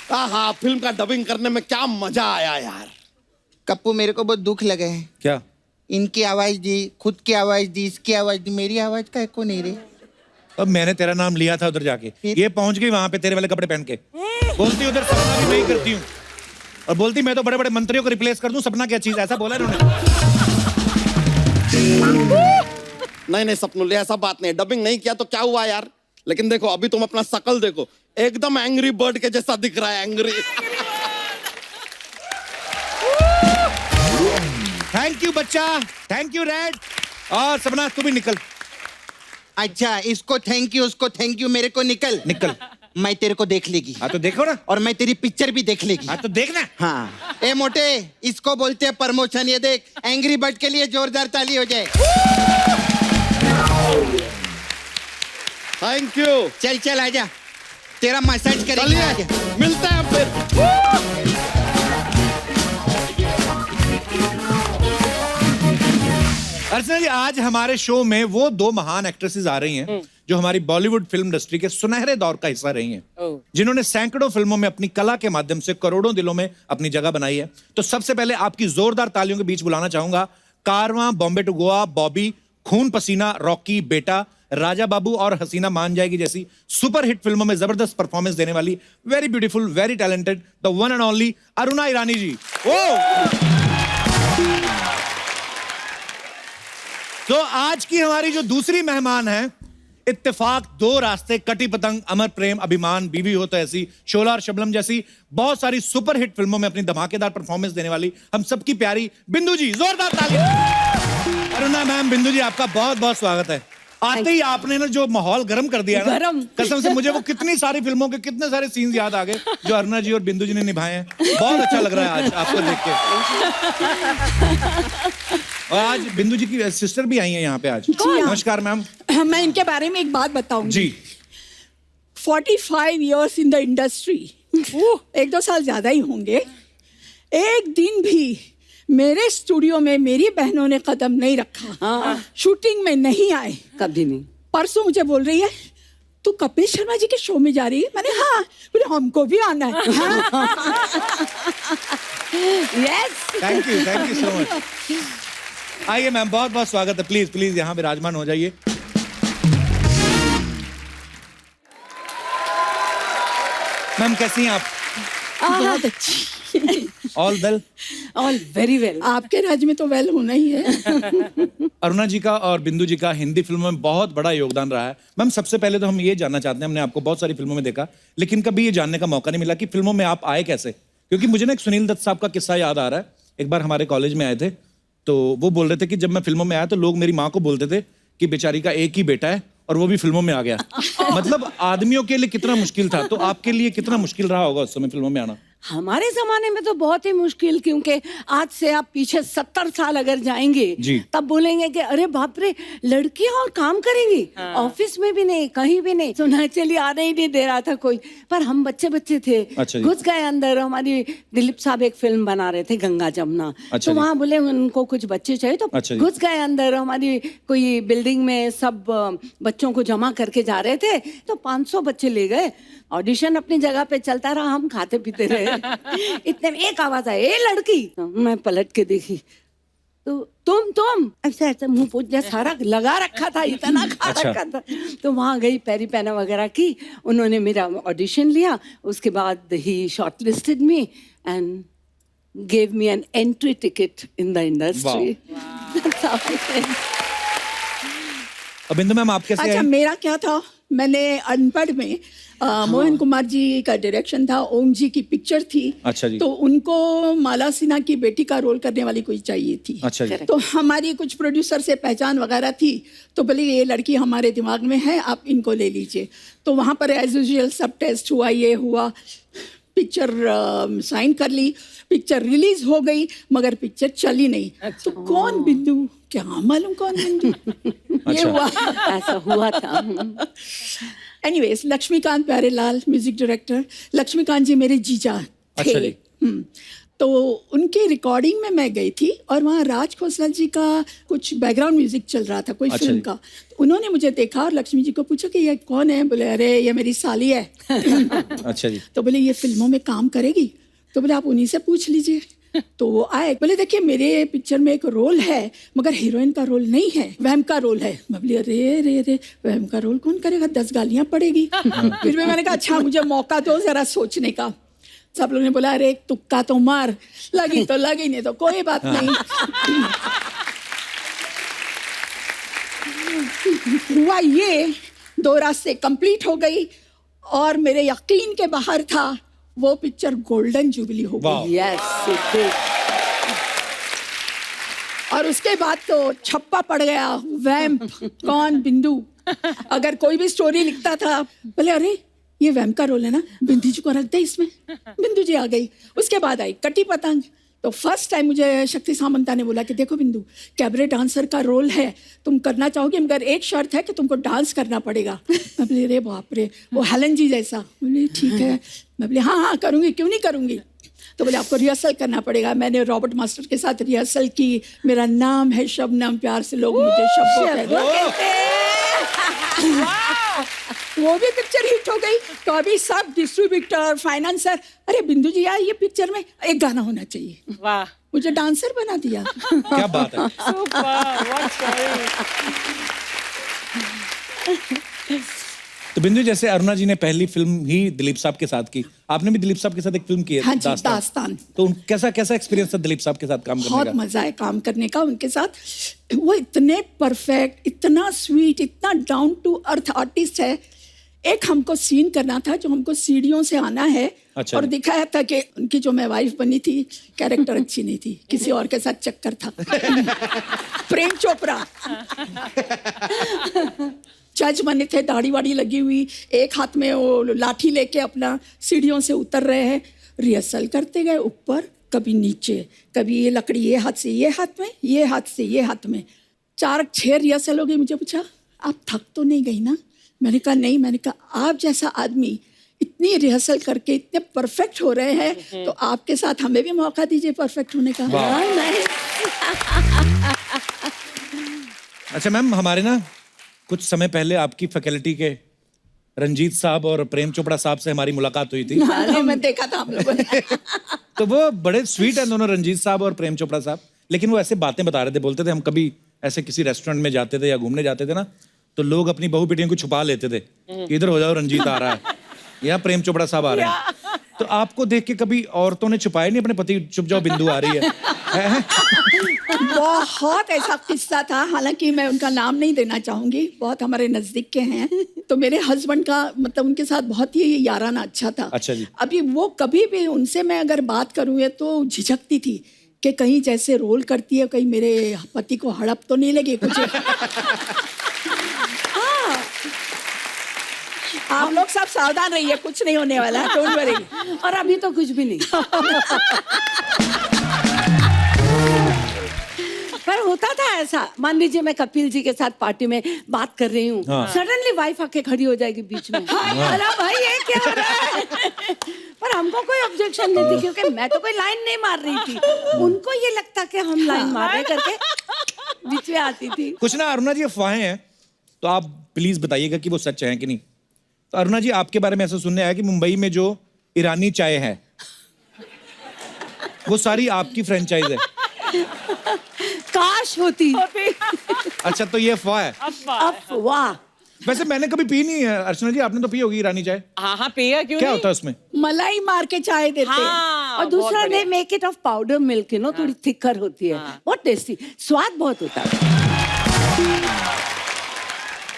हाँ, फिल्म का डबिंग करने में क्या मजा आया यार। कप्पू, मेरे को बहुत दुख लगा है। क्या? इनकी आवाज दी, खुद की आवाज दी, इसकी आवाज दी, मेरी आवाज का एको नहीं रे। अब मैंने तेरा नाम लिया था उधर जाके, फिर? ये पहुंच गई वहां पे तेरे वाले कपड़े पहन के, बोलती उधर सपना भी मैं ही करती हूँ, और बोलती मैं तो बड़े बड़े मंत्रियों को रिप्लेस कर दूं, सपना क्या चीज, ऐसा बोला इन्होंने। नहीं सपनुल, ऐसा बात नहीं, डबिंग नहीं किया तो क्या हुआ यार। लेकिन देखो अभी तुम अपना शकल देखो, एकदम एंग्री बर्ड के जैसा दिख रहा है, एंग्री। थैंक यू बच्चा, थैंक यू रेड। और सपना तू भी निकल। अच्छा, इसको थैंक यू, उसको थैंक यू, मेरे को निकल। निकल। मैं तेरे को देख लेगी। हाँ तो देखो ना, और मैं तेरी पिक्चर भी देख लेगी। हाँ तो देखना। हाँ। ए मोटे, इसको बोलते हैं प्रमोशन। ये देख, एंग्री बर्ड के लिए जोरदार ताली हो जाए। Thank you. चल चल आजा, तेरा मसाज करेंगे। चलिए आजा। मिलते हैं फिर। अर्चना जी, आज हमारे शो में वो 2 महान एक्ट्रेसेस आ रही हैं जो हमारी बॉलीवुड फिल्म इंडस्ट्री के सुनहरे दौर का हिस्सा रही हैं, जिन्होंने सैकड़ों फिल्मों में अपनी कला के माध्यम से करोड़ों दिलों में अपनी जगह बनाई है। तो सबसे पहले आपकी जोरदार तालियों के बीच बुलाना चाहूंगा कारवां, बॉम्बे टू गोवा, बॉबी, खून पसीना, रॉकी, बेटा, राजा बाबू और हसीना मान जाएगी जैसी सुपरहिट फिल्मों में जबरदस्त परफॉर्मेंस देने वाली very beautiful, very talented, the one and only Aruna Irani ji. तो आज की हमारी जो दूसरी मेहमान है, इत्तेफाक, 2 रास्ते, कटी पतंग, अमर प्रेम, अभिमान, बीवी हो तो ऐसी, शोला और शबनम जैसी बहुत सारी सुपरहिट फिल्मों में अपनी धमाकेदार परफॉर्मेंस देने वाली हम सबकी प्यारी बिंदु जी। जोरदार ताली। अरुणा मैम, बिंदु जी, आपका बहुत बहुत स्वागत है। आते ही आपने ना जो माहौल गर्म कर दिया ना, गरम। कसम से मुझे वो कितनी सारी फिल्मों के कितने सारे सीन्स याद आ गए जो अरुणा जी और बिंदु जी ने निभाए हैं। बहुत अच्छा लग रहा है आज आपको देख के। और आज बिंदु जी की सिस्टर भी आई हैं यहाँ पे आज। हाँ। नमस्कार मैम। मैं इनके बारे में एक बात बताऊंगी जी। 45 years इन द इंडस्ट्री, 1-2 साल ज्यादा ही होंगे। एक दिन भी मेरे स्टूडियो में मेरी बहनों ने कदम नहीं रखा। हाँ। शूटिंग में नहीं आए कभी नहीं। परसों मुझे बोल रही है, तू कपिल शर्मा जी के शो में जा रही है? मैंने हाँ, बोले हमको भी आना है। Yes, thank you so much. आइए मैम, बहुत बहुत स्वागत है। प्लीज प्लीज यहाँ विराजमान हो जाइए। मैम कैसी हैं आप? बहुत अच्छी। All well? All very well. आपके राज्य में तो वेल होना ही है। अरुणा जी का और बिंदु जी का हिंदी फिल्मों में बहुत बड़ा योगदान रहा है। मैम सबसे पहले तो हम ये जानना चाहते हैं, हमने आपको बहुत सारी फिल्मों में देखा, लेकिन कभी ये जानने का मौका नहीं मिला कि फिल्मों में आप आए कैसे। क्योंकि मुझे ना एक सुनील दत्त साहब का किस्सा याद आ रहा है। एक बार हमारे कॉलेज में आए थे, तो वो बोल रहे थे कि जब मैं फिल्मों में आया तो लोग मेरी माँ को बोलते थे कि बेचारी का एक ही बेटा है और वो भी फिल्मों में आ गया। मतलब आदमियों के लिए कितना मुश्किल था, तो आपके लिए कितना मुश्किल रहा होगा उस समय फिल्मों में आना? हमारे जमाने में तो बहुत ही मुश्किल, क्योंकि आज से आप पीछे 70 साल अगर जाएंगे जी। तब बोलेंगे कि अरे बाप रे, लड़कियां और काम करेंगी, ऑफिस में भी नहीं, कहीं भी नहीं। तो चलिए आने ही नहीं दे रहा था कोई, पर हम बच्चे बच्चे थे, अच्छा जी। घुस गए अंदर। हमारी दिलीप साहब एक फिल्म बना रहे थे, गंगा जमुना। अच्छा तो जी। वहाँ बोले उनको कुछ बच्चे चाहिए, तो अच्छा जी। घुस गए अंदर। हमारी कोई बिल्डिंग में सब बच्चों को जमा करके जा रहे थे, तो 500 बच्चे ले गए। ऑडिशन अपनी जगह पे चलता रहा, हम खाते पीते रहे। इतने में एक आवाज आई, ए लड़की। मैं पलट के देखी तो तुम ऐसा ऐसा मुंह पूछ दिया, सारा लगा रखा था, इतना खा अच्छा। रखा था। तो वहां गई, पैरी पैना वगैरह की, उन्होंने मेरा ऑडिशन लिया। उसके बाद ही shortlisted me and gave me an entry ticket in the industry. That's how it is. अब बिंदु मैम आप कैसे अच्छा, आए? मेरा क्या था, मैंने अनपढ़ में मोहन कुमार जी का डायरेक्शन था, ओम जी की पिक्चर थी। अच्छा जी। तो उनको माला सिन्हा की बेटी का रोल करने वाली कोई चाहिए थी। अच्छा जी। तो हमारी कुछ प्रोड्यूसर से पहचान वगैरह थी, तो बोले ये लड़की हमारे दिमाग में है, आप इनको ले लीजिए। तो वहाँ पर एज यूजुअल सब टेस्ट हुआ, ये हुआ, पिक्चर साइन कर ली, पिक्चर रिलीज हो गई, मगर पिक्चर चली नहीं। तो कौन बिंदु, क्या मालूम कौन बिंदु, ये अच्छा। हुआ। ऐसा हुआ था। Anyways, Laxmikant Pyarelal music director, Laxmikant ji मेरे जीजा थे। अच्छा जी। तो उनके रिकॉर्डिंग में मैं गई थी, और वहाँ राज खोसला जी का कुछ बैकग्राउंड म्यूजिक चल रहा था, कोई अच्छा फिल्म जी। का। तो उन्होंने मुझे देखा और लक्ष्मी जी को पूछा कि ये कौन है। बोले अरे ये मेरी साली है। अच्छा जी। तो बोले ये फिल्मों में काम करेगी। तो बोले आप उन्हीं से पूछ लीजिए। तो वो आए, बोले देखिए मेरे पिक्चर में एक रोल है, मगर हीरोइन का रोल नहीं है, वहम का रोल है। मैं बोली अरे रे रे, वहम का रोल कौन करेगा, 10 गालियां पड़ेगी। फिर भी मैंने कहा अच्छा मुझे मौका दो जरा सोचने का। सब लोगों ने बोला अरे एक तुक्का तो मार, लगी तो लगी, नहीं तो कोई बात नहीं। हुआ ये, 2 रास्ते कंप्लीट हो गई, और मेरे यकीन के बाहर था, वो पिक्चर गोल्डन जुबली हो वाह। गई। Yes, it did. और उसके बाद तो छप्पा पड़ गया, वैम्प कौन बिंदु। अगर कोई भी स्टोरी लिखता था, बोले अरे ये वैम्प का रोल है ना, बिंदु जी को रख दे इसमें। बिंदु जी आ गई। उसके बाद आई कटी पतंग। तो फर्स्ट टाइम मुझे शक्ति सामंता ने बोला कि देखो बिंदु, कैबरे डांसर का रोल है, तुम करना चाहोगे, मगर एक शर्त है कि तुमको डांस करना पड़ेगा। मैं बोली अरे बाप रे, वो हेलन जी जैसा। बोली ठीक है। मैं बोली हाँ हाँ करूँगी, क्यों नहीं करूँगी। तो बोले आपको रिहर्सल करना पड़ेगा। मैंने रॉबर्ट मास्टर के साथ रिहर्सल की। मेरा नाम है शबनम, प्यार से लोग मुझे शब्बो कहते हैं। वो भी पिक्चर हिट हो गई। तो अभी सब डिस्ट्रीब्यूटर, फाइनेंसर, अरे बिंदु जी यार ये पिक्चर में एक गाना होना चाहिए। वाह, मुझे डांसर बना दिया। क्या बात है। तो बिंदु, जैसे अरुणा जी ने पहली फिल्म ही दिलीप साहब के साथ की, आपने भी दिलीप साहब के साथ एक फिल्म की है, हाँ जी, दास्तान। तो कैसा कैसा एक्सपीरियंस था दिलीप साहब के साथ काम करने बहुत का? मजा है काम करने का उनके साथ। वो इतने परफेक्ट, इतना स्वीट, इतना डाउन टू अर्थ आर्टिस्ट है। एक हमको सीन करना था जो हमको सीढ़ियों से आना है। अच्छा। और दिखाया था कि उनकी जो मैं वाइफ बनी थी, कैरेक्टर अच्छी नहीं थी, किसी और के साथ चक्कर था। प्रेम चोपड़ा जज बने थे, दाढ़ी वाड़ी लगी हुई, एक हाथ में वो लाठी लेके अपना सीढ़ियों से उतर रहे हैं। रिहर्सल करते गए, ऊपर कभी नीचे, कभी ये लकड़ी ये हाथ से ये हाथ में, ये हाथ से ये हाथ में। 4-6 रिहर्सल हो गई। मुझे पूछा आप थक तो नहीं गई ना। मैंने कहा नहीं। मैंने कहा आप जैसा आदमी इतनी रिहर्सल करके इतने परफेक्ट हो रहे हैं, तो आपके साथ हमें भी मौका दीजिए परफेक्ट होने का। अच्छा मैम, हमारे ना कुछ समय पहले आपकी फैकल्टी के रंजीत साहब और प्रेम चोपड़ा साहब से हमारी मुलाकात हुई थी। हाँ, मैं देखा था हम लोगों ने। तो वो बड़े स्वीट हैं दोनों, रंजीत साहब और प्रेम चोपड़ा साहब। लेकिन वो ऐसे बातें बता रहे थे, बोलते थे हम कभी ऐसे किसी रेस्टोरेंट में जाते थे या घूमने जाते थे ना, तो लोग अपनी बहू बेटियों को छुपा लेते थे कि इधर हो जाओ, रंजीत आ रहा है या प्रेम चोपड़ा साहब आ रहे हैं। तो आपको देख के कभी औरतों ने छुपाया नहीं अपने पति, चुप जाओ बिंदु आ रही है? बहुत ऐसा किस्सा था, हालांकि मैं उनका नाम नहीं देना चाहूंगी, बहुत हमारे नजदीक के हैं। तो मेरे हस्बैंड का मतलब उनके साथ बहुत ही याराना अच्छा था। अच्छा जी। अभी वो कभी भी उनसे मैं अगर बात करूँ ये तो झिझकती थी कि कहीं जैसे रोल करती है, कहीं मेरे पति को हड़प तो नहीं लगे कुछ। हाँ, आप लोग सब सावधान रहिए, कुछ नहीं होने वाला है, डोंट वरी। और अभी तो कुछ भी नहीं। पर होता था ऐसा, मान लीजिए मैं कपिल जी के साथ पार्टी में बात कर रही हूँ, सडनली वाइफ आके खड़ी हो जाएगी बीच में। अरे भाई ये क्या हो रहा है? पर हमको कोई ऑब्जेक्शन नहीं थी, क्योंकि मैं तो कोई लाइन नहीं मार रही थी। उनको ये लगता कि हम लाइन मार रहे करके बीच में आती थी। कुछ ना अरुणा जी अफवाहें हैं, तो आप प्लीज बताइएगा कि वो सच है कि नहीं। तो अरुणा जी आपके बारे में ऐसा सुनने आया कि मुंबई में जो ईरानी चाय है वो सारी आपकी फ्रेंचाइज है। काश होती। अच्छा, तो ये अफवाह है। अफवाह। वैसे मैंने कभी पी नहीं है। अर्चना जी आपने तो पी होगी ईरानी चाय? हाँ पिया, क्यों क्या नहीं? होता है उसमें? मलाई मार के चाय देते हैं। हाँ, और दूसरा बहुत दे बढ़िया। Make it of powder milk, you know, थोड़ी थिकर होती है, बहुत टेस्टी, स्वाद बहुत होता है।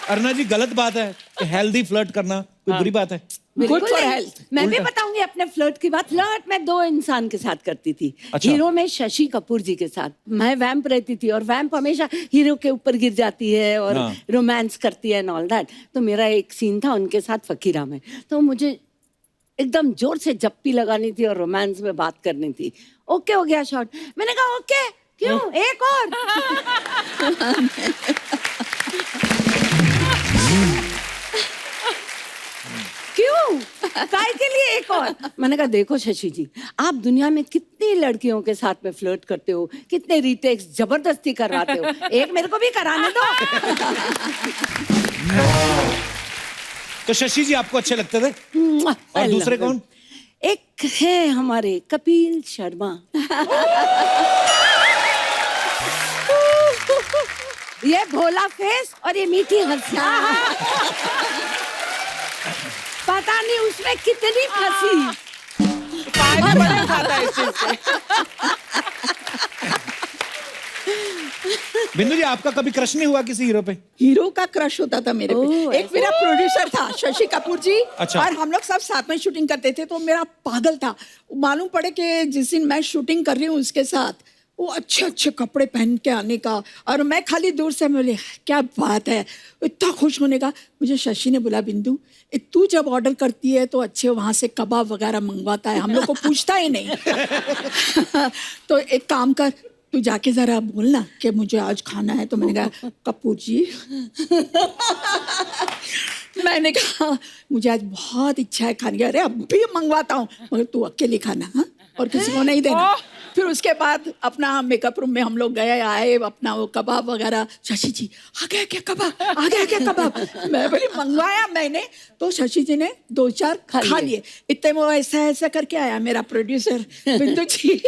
अरुणा जी गलत बात है कि हेल्दी फ्लर्ट करना कोई बुरी बात है? बिल्कुल for नहीं। health। मैं भी उल्टा। बताऊंगी अपने फ्लर्ट की बात। फ्लर्ट मैं 2 इंसान के साथ करती थी। अच्छा। हीरो में शशि कपूर जी के साथ। मैं वैम्प रहती थी, और वैम्प हमेशा हीरो के ऊपर गिर जाती है और हाँ। रोमांस करती है एंड ऑल दैट। तो मेरा एक सीन था उनके साथ फकीरा में, तो मुझे एकदम जोर से जप्पी लगानी थी और रोमांस में बात करनी थी। ओके हो गया शॉट, मैंने कहा ओके क्यों, एक और। क्यों, काय के लिए एक और? मैंने कहा देखो शशि जी, आप दुनिया में कितनी लड़कियों के साथ में फ्लर्ट करते हो, कितने रीटेक्स जबरदस्ती करवाते हो, एक मेरे को भी कराने दो। तो शशि जी आपको अच्छे लगते थे? और दूसरे कौन? एक है हमारे कपिल शर्मा। ये भोला फेस और ये मीठी हंसी। पता नहीं उसमें कितनी फंसी। फायदा बड़ा उठाता है इस चीज से। बिंदु जी आपका कभी क्रश नहीं हुआ किसी हीरो पे? हीरो का क्रश होता था मेरे पे। एक मेरा प्रोड्यूसर था शशि कपूर जी। अच्छा। और हम लोग सब साथ में शूटिंग करते थे, तो मेरा पागल था। मालूम पड़े कि जिस दिन मैं शूटिंग कर रही हूँ उसके साथ, वो अच्छे अच्छे कपड़े पहन के आने का, और मैं खाली दूर से बोले क्या बात है, इतना खुश होने का। मुझे शशि ने बोला बिंदु, तू जब ऑर्डर करती है तो अच्छे वहाँ से कबाब वगैरह मंगवाता है, हम लोग को पूछता ही नहीं। तो एक काम कर, तू जाके जरा बोलना कि मुझे आज खाना है। तो मैंने कहा कपूर जी मैंने कहा मुझे आज बहुत इच्छा है खाने की। अरे अभी मंगवाता हूँ, मगर तू अकेले खाना, हाँ, और किसी को नहीं देना। फिर उसके बाद अपना मेकअप रूम में हम लोग गए आए, अपना वो कबाब वगैरह। शशि जी आ गया क्या कबाब, आ गया क्या कबाब? मैं बोली मंगवाया मैंने, तो शशि जी ने 2-4 खा लिए। इतने वो ऐसा ऐसा करके आया मेरा प्रोड्यूसर, बिंदु जी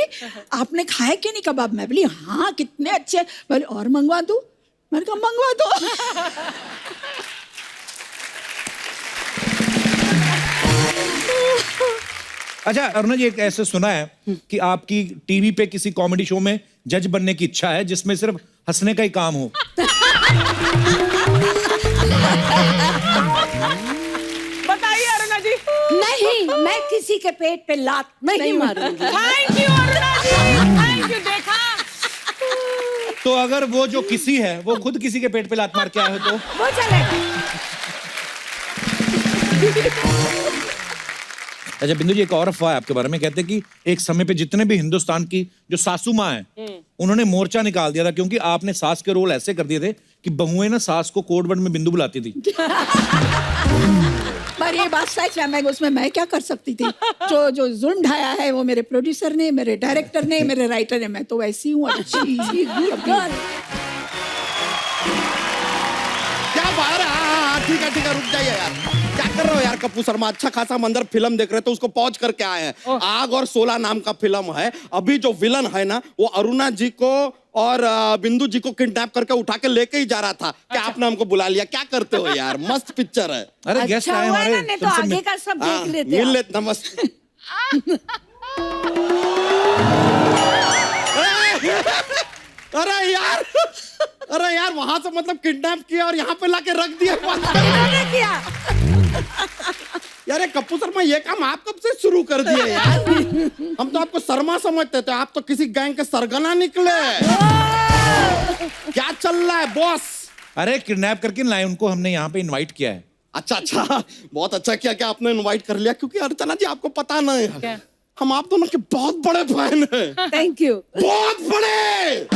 आपने खाए कि नहीं कबाब? मैं बोली हाँ कितने अच्छे। बोले और मंगवा दूं? मैंने कहा मंगवा दो। अच्छा अरुणा जी, एक ऐसे सुना है कि आपकी टीवी पे किसी कॉमेडी शो में जज बनने की इच्छा है जिसमें सिर्फ हंसने का ही काम हो। बताइए अरुणा जी। नहीं, मैं किसी के पेट पे लात नहीं मारूंगी। Thank you Aruna ji, thank you. देखा, तो अगर वो जो किसी है वो खुद किसी के पेट पे लात मार के आए हो तो? वो चलेगा। अच्छा बिंदु जी, एक और अफवाह है आपके बारे में, कहते हैं कि एक समय पे जितने भी हिंदुस्तान की जो सासू माँ हैं उन्होंने मोर्चा निकाल दिया था, क्योंकि आपने सास के रोल ऐसे कर दिए थे कि बहुएं ना सास को कोड वर्ड में बिंदु बुलाती थी। पर ये बात सच है, मैं उसमें मैं क्या कर सकती थी? जो जुल्म ढाया है वो मेरे प्रोड्यूसर ने, मेरे डायरेक्टर ने, मेरे राइटर ने। मैं तो वैसी हूँ, अच्छी गर्ल। क्या बात है? ठीक है रुक जाइए यार, क्या कर रहे हो यार कपूर शर्मा? अच्छा खासा मंदिर फिल्म देख रहे तो उसको पॉज करके आए हैं। आग और 16 नाम का फिल्म है। अभी जो विलन है ना, वो अरुणा जी को और बिंदु जी को किडनैप करके उठा के लेके ही जा रहा था। क्या आपने हमको बुला लिया? क्या करते हो यार, मस्त पिक्चर है। अरे गेस्ट अच्छा आए हुआ है हमारे, ना, नहीं तो तुमसे आगे का सब हाँ, देख लेते मिल आप। लेते नमस्ते। अरे यार वहां से मतलब किडनैप किया और यहाँ पे लाके रख दिया। किन्होंने किया? यार ये कप्पू शर्मा ये काम आप कब से शुरू कर दिए यार? हम तो आपको शर्मा समझते थे, आप तो किसी गैंग के सरगना निकले। क्या चल रहा है बॉस? अरे किडनैप करके लाए उनको, हमने यहाँ पे इनवाइट किया है। अच्छा, बहुत अच्छा किया कि आपने इनवाइट कर लिया, क्योंकि अर्चना जी आपको पता नहीं है, हम आप दोनों के बहुत बड़े फैन हैं। Thank you. बहुत बड़े,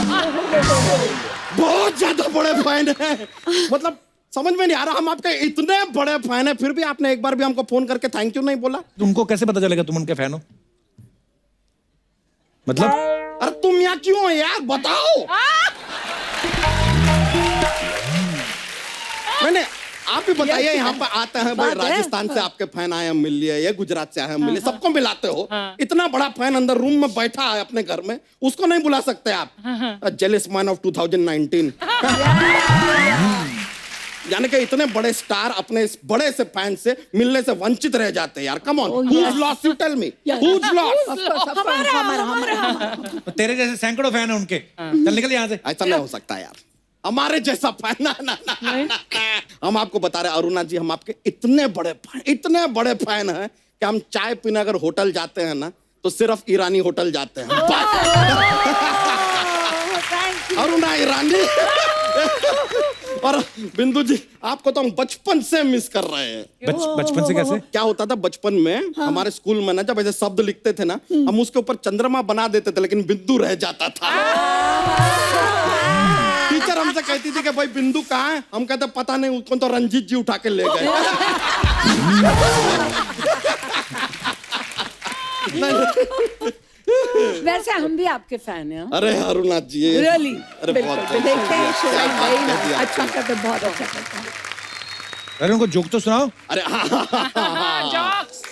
बहुत ज्यादा बड़े फैन हैं। मतलब समझ में नहीं आ रहा, हम आपके इतने बड़े फैन हैं, फिर भी आपने एक बार भी हमको फोन करके थैंक यू नहीं बोला। तुमको कैसे पता चलेगा तुम उनके फैन हो? मतलब अरे तुम यहाँ क्यों हो यार, बताओ। मैंने आप भी बताइए, यहाँ पर आते हैं भाई, राजस्थान से आपके फैन आए हम मिल लिए, ये गुजरात से आए हम मिले, सबको मिलाते हो। इतना बड़ा फैन अंदर रूम में बैठा है अपने घर में, उसको नहीं बुला सकते आप? Jealous man of 2019। यानी कि इतने बड़े स्टार अपने इस बड़े से फैन से मिलने से वंचित रह जाते हैं यार। Come on, who's lost? You tell me. Who's lost? हमारा। तेरे जैसे सैकड़ों फैन है उनके। चल निकल यहाँ से। ऐसा नहीं हो सकता यार, हमारे जैसा फैन ना। हम आपको बता रहे अरुणा जी, हम आपके इतने बड़े फैन हैं कि हम चाय पीने अगर होटल जाते हैं ना, तो सिर्फ ईरानी होटल जाते हैं। अरुणा ईरानी। और बिंदु जी, आपको तो हम बचपन से मिस कर रहे हैं। बचपन से कैसे? क्या होता था बचपन में, हमारे स्कूल में ना जब ऐसे शब्द लिखते थे ना, हम उसके ऊपर चंद्रमा बना देते थे, लेकिन बिंदु रह जाता था। टीचर हमसे कहती थी कि भाई बिंदु कहाँ है? हम कहते पता नहीं, उसको तो रंजीत जी उठा के ले गए। वैसे हम भी आपके फैन हैं। अरे अरुणा जी, Really? अरे बहुत देखते हैं show क्या में, बात वही ना, कर दिया अच्छा आपने। करते, बहुत अच्छा करते हैं। अरे उनको जोक तो सुनाओ। अरे Jokes.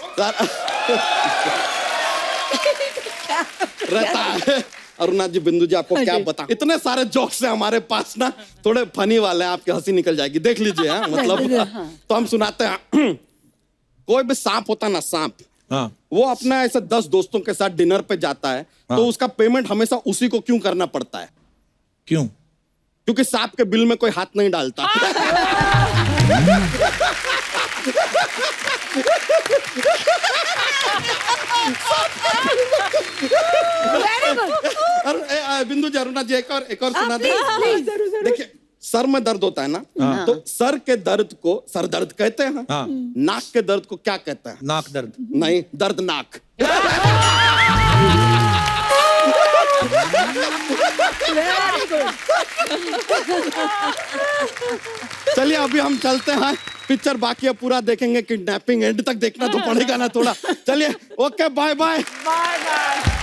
रहता है। अरुणा जी, बिंदु जी आपको क्या बता, इतने सारे जोक्स हैं हमारे पास ना, थोड़े फनी वाले हैं, आपकी हंसी निकल जाएगी, देख लीजिए। हाँ, मतलब तो हम सुनाते हैं। कोई भी सांप होता ना, सांप, हाँ। वो अपना ऐसे 10 दोस्तों के साथ डिनर पे जाता है, तो उसका पेमेंट हमेशा उसी को क्यों करना पड़ता है? क्यों? क्योंकि सांप के बिल में कोई हाथ नहीं डालता। बिंदु जी, अरुणा जी, एक और सुना दे। देखिए, सर में दर्द होता है ना, तो सर के दर्द को सर दर्द कहते हैं। हाँ। नाक के दर्द को क्या कहते हैं? नाक दर्द। नहीं, दर्द नाक। चलिए अभी हम चलते हैं, पिक्चर बाकी है, पूरा देखेंगे, किडनैपिंग एंड तक देखना तो पड़ेगा ना थोड़ा। चलिए, okay, bye bye. Bye bye.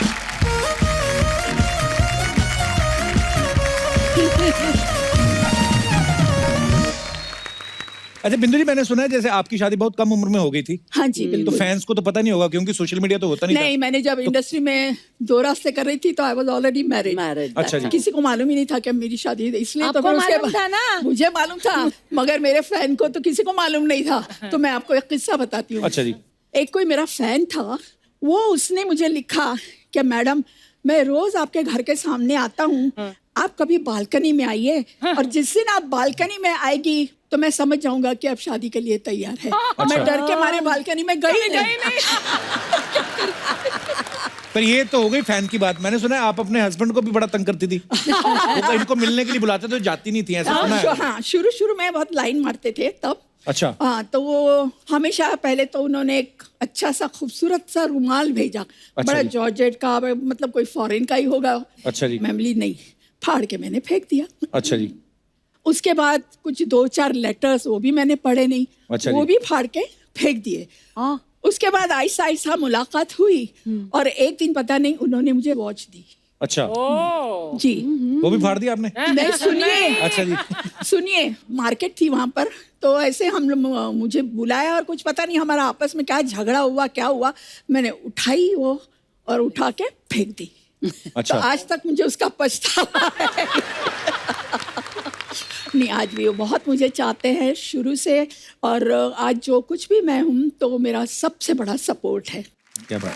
अच्छा बिंदु जी, मैंने सुना है जैसे आपकी शादी बहुत कम उम्र में हो गई थी। हाँ जी, तो बिल्कुल। फैंस को तो पता नहीं होगा क्योंकि सोशल मीडिया तो होता नहीं नहीं, मैंने जब इंडस्ट्री में 2 रास्ते कर रही थी तो आई वाज ऑलरेडी मैरिड। अच्छा जी। किसी को मालूम ही नहीं था कि मेरी शादी है, इसलिए तो आपको फिर उसके मालूम था ना? मुझे मालूम था, मगर मेरे फैन को तो किसी को मालूम नहीं था। तो मैं आपको एक किस्सा बताती हूँ। अच्छा जी। एक कोई मेरा फैन था, वो उसने मुझे लिखा कि मैडम, मैं रोज आपके घर के सामने आता हूँ, आप कभी बालकनी में आइए, और जिस दिन आप बालकनी में आएगी तो मैं समझ जाऊंगा कि आप शादी के लिए तैयार है। मैं डर के मारे बालकनी में गई नहीं। पर ये तो हो गई फैन की बात। मैंने सुना है आप अपने हस्बैंड को भी बड़ा तंग करती थी। वो तो इनको मिलने के लिए बुलाते तो जाती नहीं थी, ऐसा सुना है। हाँ, शुरू में बहुत लाइन मारते थे तब। अच्छा। हाँ, तो वो हमेशा पहले तो उन्होंने एक अच्छा सा खूबसूरत सा रुमाल भेजा, बड़ा जी। जॉर्जेट का, मतलब कोई फॉरेन का ही होगा। अच्छा जी। मेमली नहीं, फाड़ के मैंने फेंक दिया। अच्छा जी। उसके बाद कुछ 2-4 लेटर्स, वो भी मैंने पढ़े नहीं, अच्छा वो जी। भी फाड़ के फेंक दिए। उसके बाद आहिस्ता मुलाकात हुई, और एक दिन पता नहीं उन्होंने मुझे वॉच दी। अच्छा। जी। वो भी फाड़ दिया आपने? नहीं, सुनिए। अच्छा जी। सुनिए, मार्केट थी वहां पर, तो ऐसे हम लोग, मुझे बुलाया और कुछ पता नहीं हमारा आपस में क्या झगड़ा हुआ, क्या हुआ, मैंने उठाई वो और उठा के फेंक दी। अच्छा। तो आज तक मुझे उसका पछतावा है। नहीं, आज भी वो बहुत मुझे चाहते हैं शुरू से, और आज जो कुछ भी मैं हूँ तो मेरा सबसे बड़ा सपोर्ट है। क्या बात।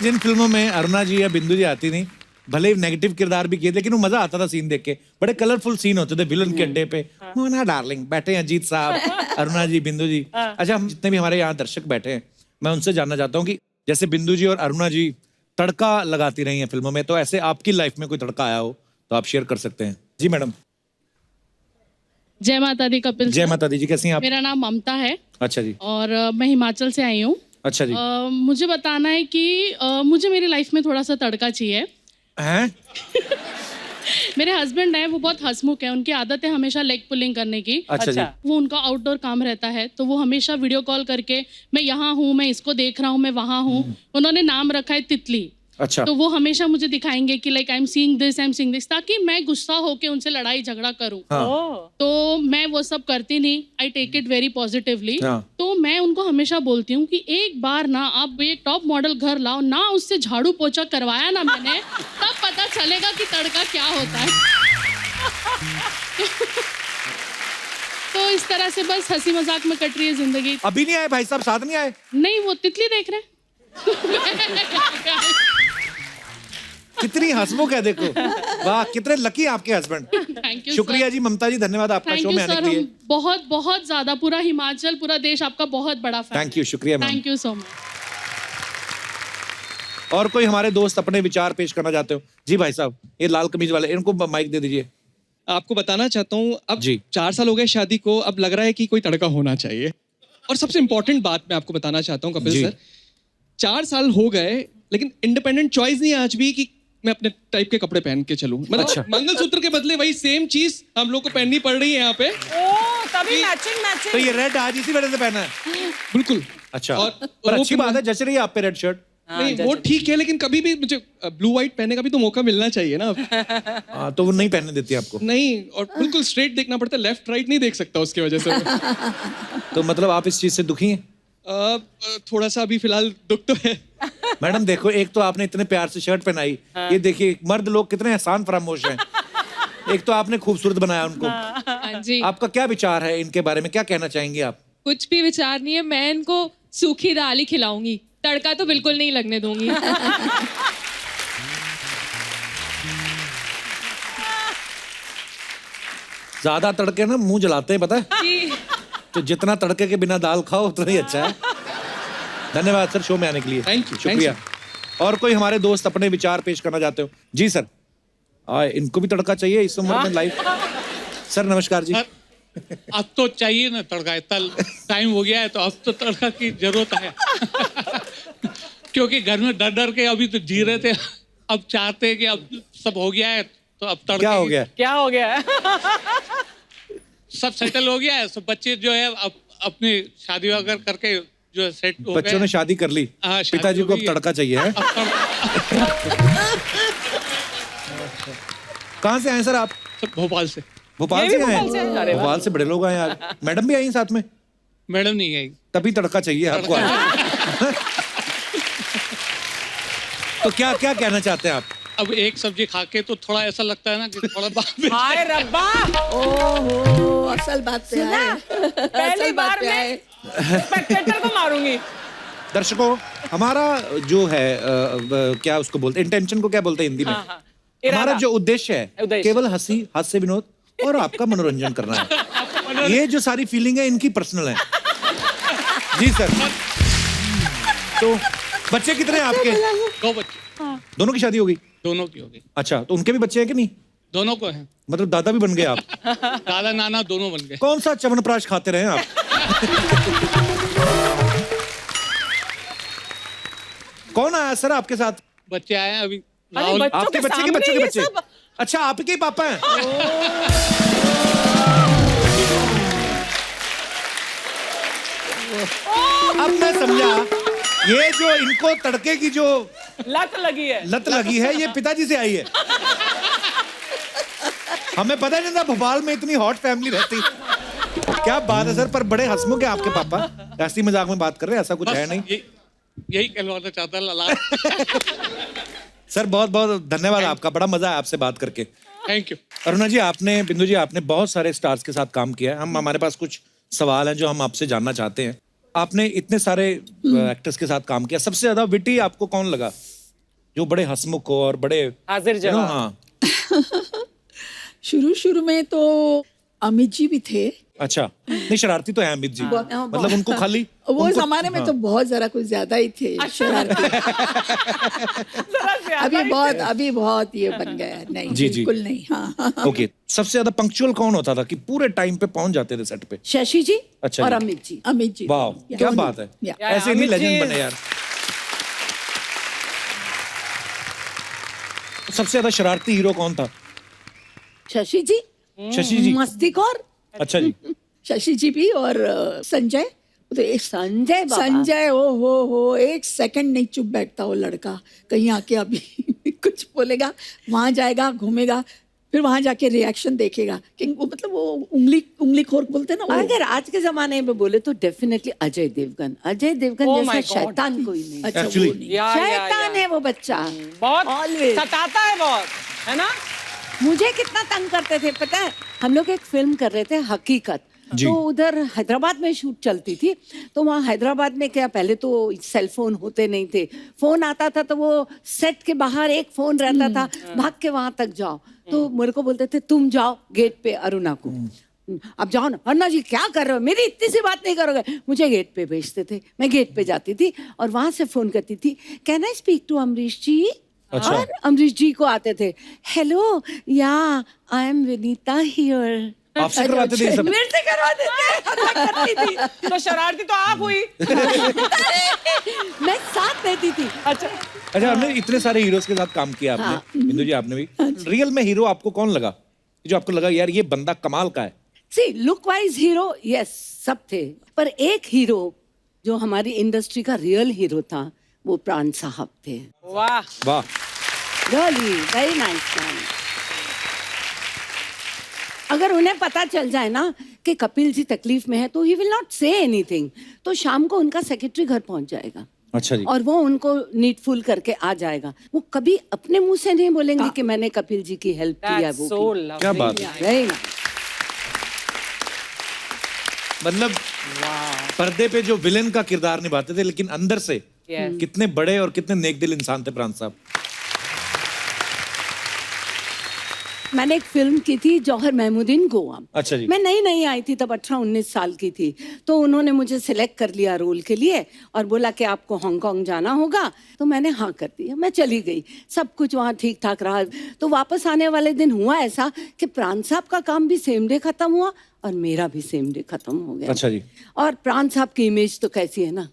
जिन फिल्मों में अरुणा जी या बिंदु जी आती नहीं, भले ही नेगेटिव किरदार भी किए, लेकिन वो मजा आता था सीन देख के। बड़े कलरफुल सीन होते थे विलन के अड्डे पे। मोना डार्लिंग बैठे हैं, अजीत साहब, अरुणा जी, बिंदु जी। अच्छा, हम जितने भी हमारे यहाँ दर्शक बैठे हैं, मैं उनसे जानना चाहता हूँ कि जैसे बिंदु जी और अरुणा जी तड़का लगाती रही हैं फिल्मों में, तो ऐसे आपकी लाइफ में कोई तड़का आया हो तो आप शेयर कर सकते हैं। जी मैडम। जय माता दी कपिल जय सर। माता दी जी, कैसी हैं आप? मेरा नाम ममता है अच्छा जी। और मैं हिमाचल से आई हूँ। अच्छा जी। मुझे बताना है कि मुझे मेरी लाइफ में थोड़ा सा तड़का चाहिए। हैं? मेरे हस्बैंड है, वो बहुत हंसमुख है, उनकी आदत है हमेशा लेग पुलिंग करने की। अच्छा जी। वो उनका आउटडोर काम रहता है, तो वो हमेशा वीडियो कॉल करके मैं यहाँ हूँ, मैं इसको देख रहा हूँ, मैं वहाँ हूँ। उन्होंने नाम रखा है तितली। अच्छा। तो वो हमेशा मुझे दिखाएंगे कि like I am seeing this, ताकि मैं गुस्सा होके उनसे लड़ाई झगड़ा करूं। हाँ। तो मैं वो सब करती नहीं, I take it very positively. हाँ। तो मैं उनको हमेशा बोलती हूँ कि एक बार ना आप ये टॉप मॉडल घर लाओ ना, उससे झाड़ू पोछा करवाया ना मैंने, तब पता चलेगा कि तड़का क्या होता है। तो इस तरह से बस हंसी मजाक में कट रही है जिंदगी। अभी नहीं आए भाई साहब, साथ नहीं आए? नहीं, वो तितली देख रहे हैं। कितनी हंसमुख है, देखो। वाह, कितने लकी आपके हस्बैंड। Thank you. शुक्रिया जी ममता जी, धन्यवाद आपका थैंक शो यू में आने सर, के लिए। हम बहुत बहुत ज्यादा, पूरा हिमाचल, पूरा देश आपका बहुत बड़ा फैन। थैंक यू, शुक्रिया ma'am. Thank you so much. और कोई हमारे दोस्त अपने विचार पेश करना चाहते हो? जी भाई साहब, ये लाल कमीज वाले, इनको माइक दे दीजिए। आपको बताना चाहता हूँ, अब जी। 4 साल हो गए शादी को, अब लग रहा है कि कोई तड़का होना चाहिए। और सबसे इम्पोर्टेंट बात मैं आपको बताना चाहता हूँ कपिल जी। सर, 4 साल हो गए लेकिन इंडिपेंडेंट चॉइस नहीं है आज भी कि मैं अपने टाइप के कपड़े पहन के चलूं। मतलब अच्छा। मंगलसूत्र के बदले वही सेम चीज हम लोग को पहननी पड़ रही है यहाँ पे। ओ, तभी मैचिंग तो मैचिंग। ये रेड आज इसी वजह से पहना है? बिल्कुल। अच्छा। और पर वो अच्छी फिर बात है, जच रही है आप पे रेड शर्ट। नहीं वो ठीक है, लेकिन कभी भी मुझे ब्लू व्हाइट पहनने का भी तो मौका मिलना चाहिए ना। हाँ, तो वो नहीं पहनने देती आपको? नहीं, और बिल्कुल स्ट्रेट देखना पड़ता है, लेफ्ट राइट नहीं देख सकता उसकी वजह से। तो मतलब आप इस चीज से दुखी हैं? थोड़ा सा अभी फिलहाल दुख तो है। मैडम देखो, एक तो आपने इतने प्यार से शर्ट पहनाई, ये देखिए मर्द लोग कितने एहसान फरामोश हैं। एक तो आपने खूबसूरत बनाया उनको। हाँ जी। आपका क्या विचार है इनके बारे में, क्या कहना चाहेंगे आप? कुछ भी विचार नहीं है, मैं इनको सूखी दाल ही खिलाऊंगी, तड़का तो बिल्कुल नहीं लगने दूंगी। ज्यादा तड़के ना मुंह जलाते हैं, पता है? जी। तो जितना तड़के के बिना दाल खाओ उतना ही अच्छा है। धन्यवाद सर शो में आने के लिए। Thank you, शुक्रिया। और कोई हमारे दोस्त अपने विचार पेश करना चाहते हो? जी सर। इनको भी तड़का चाहिए इस उम्र में लाइफ। सर नमस्कार जी। अब तो चाहिए ना तड़का, इतना टाइम हो गया है तो अब तो तड़का की जरूरत है। क्योंकि घर में डर डर के अभी तो जी रहे थे, अब चाहते हैं कि अब सब हो गया है तो अब तड़का। क्या हो गया? क्या हो गया है? सब सेटल हो गया है, सब बच्चे जो है अब अपनी शादी वगैरह करके जो है सेट हो गए। बच्चों ने शादी कर ली, हाँ, शादी पिताजी हो को अब गई है। तड़का चाहिए है। कहाँ से आए सर आप? भोपाल से। भोपाल ये से भी आए भोपाल से हैं? अरे हैं? वाह। भोपाल से बड़े लोग आए आज। मैडम भी आई साथ में? मैडम नहीं आई। तभी तड़का चाहिए आपको आज। तो क्या क्या कहना चाहते हैं आप? अब एक सब्जी खा के तो थोड़ा ऐसा लगता है ना कि थोड़ा हाय रब्बा, ओहो, असल बात पे सुना? आए। पहली असल बात बार पे मैं आए। स्पेक्टेटर को मारूंगी। दर्शकों, हमारा जो है क्या उसको बोलते हैं, इंटेंशन को क्या बोलते हैं हिंदी में? हाँ, हमारा जो उद्देश्य है उद्देश्य। केवल हंसी, हास्य विनोद और आपका मनोरंजन करना है। ये जो सारी फीलिंग है इनकी पर्सनल है। जी सर। तो बच्चे कितने हैं आपके? 2 बच्चे। दोनों की शादी हो गई? दोनों की हो गई। अच्छा, तो उनके भी बच्चे हैं कि नहीं? दोनों को है। मतलब दादा भी बन गए आप? दादा नाना दोनों बन गए। कौन सा च्यवनप्राश खाते रहे आप? कौन आया सर आपके साथ? बच्चे आए हैं अभी। अरे राहुल। बच्चों आपके के बच्चे के सामने बच्चे के ये बच्चे? सब? अच्छा, आपके ही पापा हैं? अब मैं समझा, ये जो इनको तड़के की जो लत लगी है। लत लगी है ये पिताजी से आई है। हमें पता नहीं था भोपाल में इतनी हॉट फैमिली रहती। क्या बात है सर, पर बड़े हंसमुख है आपके पापा। ऐसी मजाक में बात कर रहे हैं, ऐसा कुछ है नहीं। यही कहलवाना चाहता लला। सर बहुत बहुत धन्यवाद आपका, बड़ा मजा है आपसे बात करके। Thank you. अरुणा जी, आपने, बिंदु जी, आपने बहुत सारे स्टार्स के साथ काम किया है। हम हमारे पास कुछ सवाल हैं जो हम आपसे जानना चाहते हैं। आपने इतने सारे एक्टर्स के साथ काम किया, सबसे ज्यादा विटी आपको कौन लगा, जो बड़े हंसमुख हो और बड़े हाजिर you know, जवाब। हाँ शुरू में तो अमित जी भी थे। अच्छा, नहीं शरारती तो है अमित जी, मतलब उनको खाली वो उनको- जमाने में हाँ। तो बहुत जरा कुछ ज्यादा ही थे शरारती। अभी बहुत ये बन गया है। नहीं जी, जी। बिल्कुल नहीं। हाँ ओके, सबसे ज्यादा पंक्चुअल कौन होता था कि पूरे टाइम पे पहुंच जाते थे सेट पे? शशि जी अच्छा और जी। अमित जी। अमित जी। वाह, क्या बात है, ऐसे नहीं अमित लेजेंड जी- बने यार। सबसे ज्यादा शरारती हीरो कौन था? शशि जी शशि जी। मस्तीखोर। अच्छा जी। शशि जी भी और संजय। तो एक संजय बाबा। संजय ओ हो एक सेकंड नहीं चुप बैठता वो लड़का, कहीं आके अभी कुछ बोलेगा, वहां जाएगा, घूमेगा, फिर वहां जाके रिएक्शन देखेगा कि वो मतलब वो उंगली खोर बोलते हैं ना वो। अगर आज के जमाने में बोले तो डेफिनेटली अजय देवगन। अजय देवगन Oh जैसा my God. शैतान कोई नहीं। अच्छा Actually- वो नहीं। शैतान है वो बच्चा। बहुत Always. सताता है बहुत, है ना? मुझे कितना तंग करते थे पता है, हम लोग एक फिल्म कर रहे थे हकीकत, जी। तो उधर हैदराबाद में शूट चलती थी। तो वहाँ हैदराबाद में क्या, पहले तो सेल फोन होते नहीं थे, फोन आता था तो वो सेट के बाहर एक फोन रहता था, भाग के वहां तक जाओ। तो मेरे को बोलते थे तुम जाओ गेट पे अरुणा को, अब जाओ ना। अरुणा जी क्या कर रहे हो, मेरी इतनी सी बात नहीं करोगे। मुझे गेट पे भेजते थे, मैं गेट पे जाती थी और वहां से फोन करती थी, can I speak to Amrish ji. अच्छा। और अमरीश जी को आते थे, हेलो या आई एम विनीता हियर। आपसे करवाते थे ये सब? मेरे से करवाते थे, मैं करती थी। तो शरारती तो आप हुई। मैं साथ रहती थी। अच्छा, अच्छा, हमने इतने सारे हीरोज के साथ काम किया आपने, बिंदु जी आपने भी। रियल में हीरो आपको कौन लगा, जो आपको लगा यार ये बंदा कमाल का है? See look wise hero yes सब थे, पर एक हीरो जो हमारी इंडस्ट्री का रियल हीरो था वो प्राण साहब थे। वाह वाह। Really very nice man. अगर उन्हें पता चल जाए ना कि कपिल जी तकलीफ में है तो he will not say anything, तो शाम को उनका सेक्रेटरी घर पहुंच जाएगा अच्छा जी। और वो उनको नीडफुल करके आ जाएगा। वो कभी अपने मुंह से नहीं बोलेंगे कि मैंने कपिल जी की हेल्प की है। That's वो so की। lovely. क्या बात है। Very nice. मतलब पर्दे पे जो विलेन का किरदार निभाते थे, लेकिन अंदर से Yes. कितने बड़े और कितने नेकदिल इंसान थे प्राण साहब। मैंने एक फिल्म की थी जौहर महमूदीन गोवा। अच्छा जी। मैं नई आई थी तब, 18-19 साल की थी। तो उन्होंने मुझे सिलेक्ट कर लिया रोल के लिए और बोला कि आपको हांगकांग जाना होगा। तो मैंने हाँ कर दिया, मैं चली गई। सब कुछ वहाँ ठीक ठाक रहा। तो वापस आने वाले दिन हुआ ऐसा कि प्राण साहब का काम भी सेम डे खत्म हुआ और मेरा भी सेम डे खत्म हो गया। अच्छा जी। और प्राण साहब की इमेज तो कैसी है ना।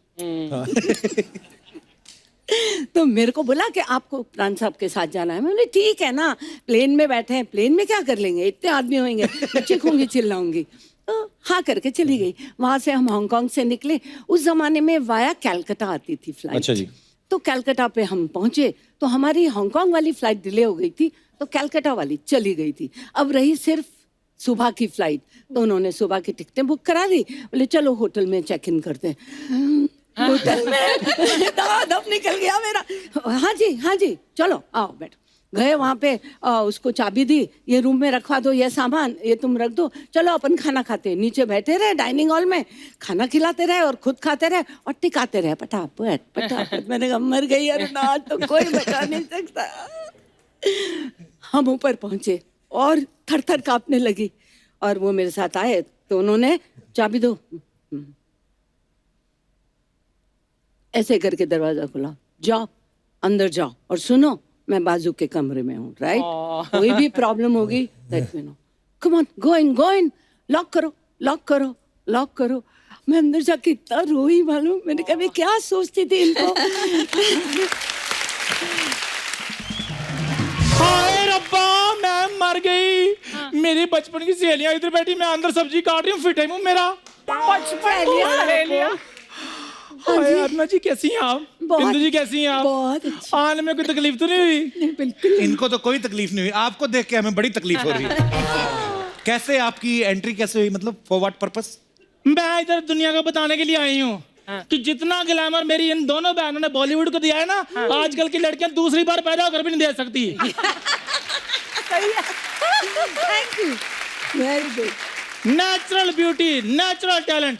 तो मेरे को बोला कि आपको प्राण साहब के साथ जाना है। मैं बोली ठीक है ना, प्लेन में बैठे हैं, प्लेन में क्या कर लेंगे, इतने आदमी होंगे, मैं चीखूंगी चिल्लाऊंगी। तो हाँ करके चली गई। वहां से हम हांगकांग से निकले। उस जमाने में वाया कैलकाटा आती थी फ्लाइट। अच्छा जी। तो कैलकाटा पे हम पहुंचे तो हमारी हांगकांग वाली फ्लाइट डिले हो गई थी, तो कैलकाटा वाली चली गई थी। अब रही सिर्फ सुबह की फ्लाइट। तो उन्होंने सुबह की टिकटें बुक करा दी। बोले चलो होटल में चेक इन करते हैं। होटल में दम निकल गया मेरा। हाँ जी चलो आओ बैठो। गए वहाँ पे, उसको चाबी दी, ये रूम में रखवा दो, ये सामान ये तुम रख दो, चलो अपन खाना खाते। नीचे बैठे रहे डाइनिंग हॉल में, खाना खिलाते रहे और खुद खाते रहे और टिकाते रहे पटापट। मैंने कहा मर गई यार ना, तो कोई बचा नहीं सकता। हम ऊपर पहुंचे और थर थर कांपने लगी और वो मेरे साथ आए तो उन्होंने चाबी दो, ऐसे करके दरवाजा खुला, जाओ अंदर जाओ और सुनो मैं बाजू के कमरे में हूँ, राइट? कोई भी प्रॉब्लम होगी let me know, come on go in, lock करो। मैं अंदर जाके इतना रोई मालूम। मैंने कहा मैं क्या सोचती थी इनको। हाय रब्बा मैं मर गई। मेरी बचपन की सहेलियां इधर बैठी, मैं अंदर सब्जी काट रही हूँ, फिर टाइम हूँ मेरा। हाय अरुणा जी कैसी हैं आप? बिंदु जी कैसी हैं आप? बहुत अच्छी। आने में कोई तकलीफ तो नहीं हुई? बिल्कुल। इनको तो कोई तकलीफ नहीं हुई, आपको देख के हमें बड़ी तकलीफ हो रही है। कैसे आपकी एंट्री कैसे हुई, मतलब फॉर व्हाट पर्पस? मैं इधर दुनिया को बताने के लिए आई हूँ कि जितना ग्लैमर मेरी इन दोनों बहनों ने बॉलीवुड को दिया है ना, आजकल की लड़कियां दूसरी बार पैदा होकर भी नहीं दे सकती। Thank you, very good. Natural beauty, natural talent,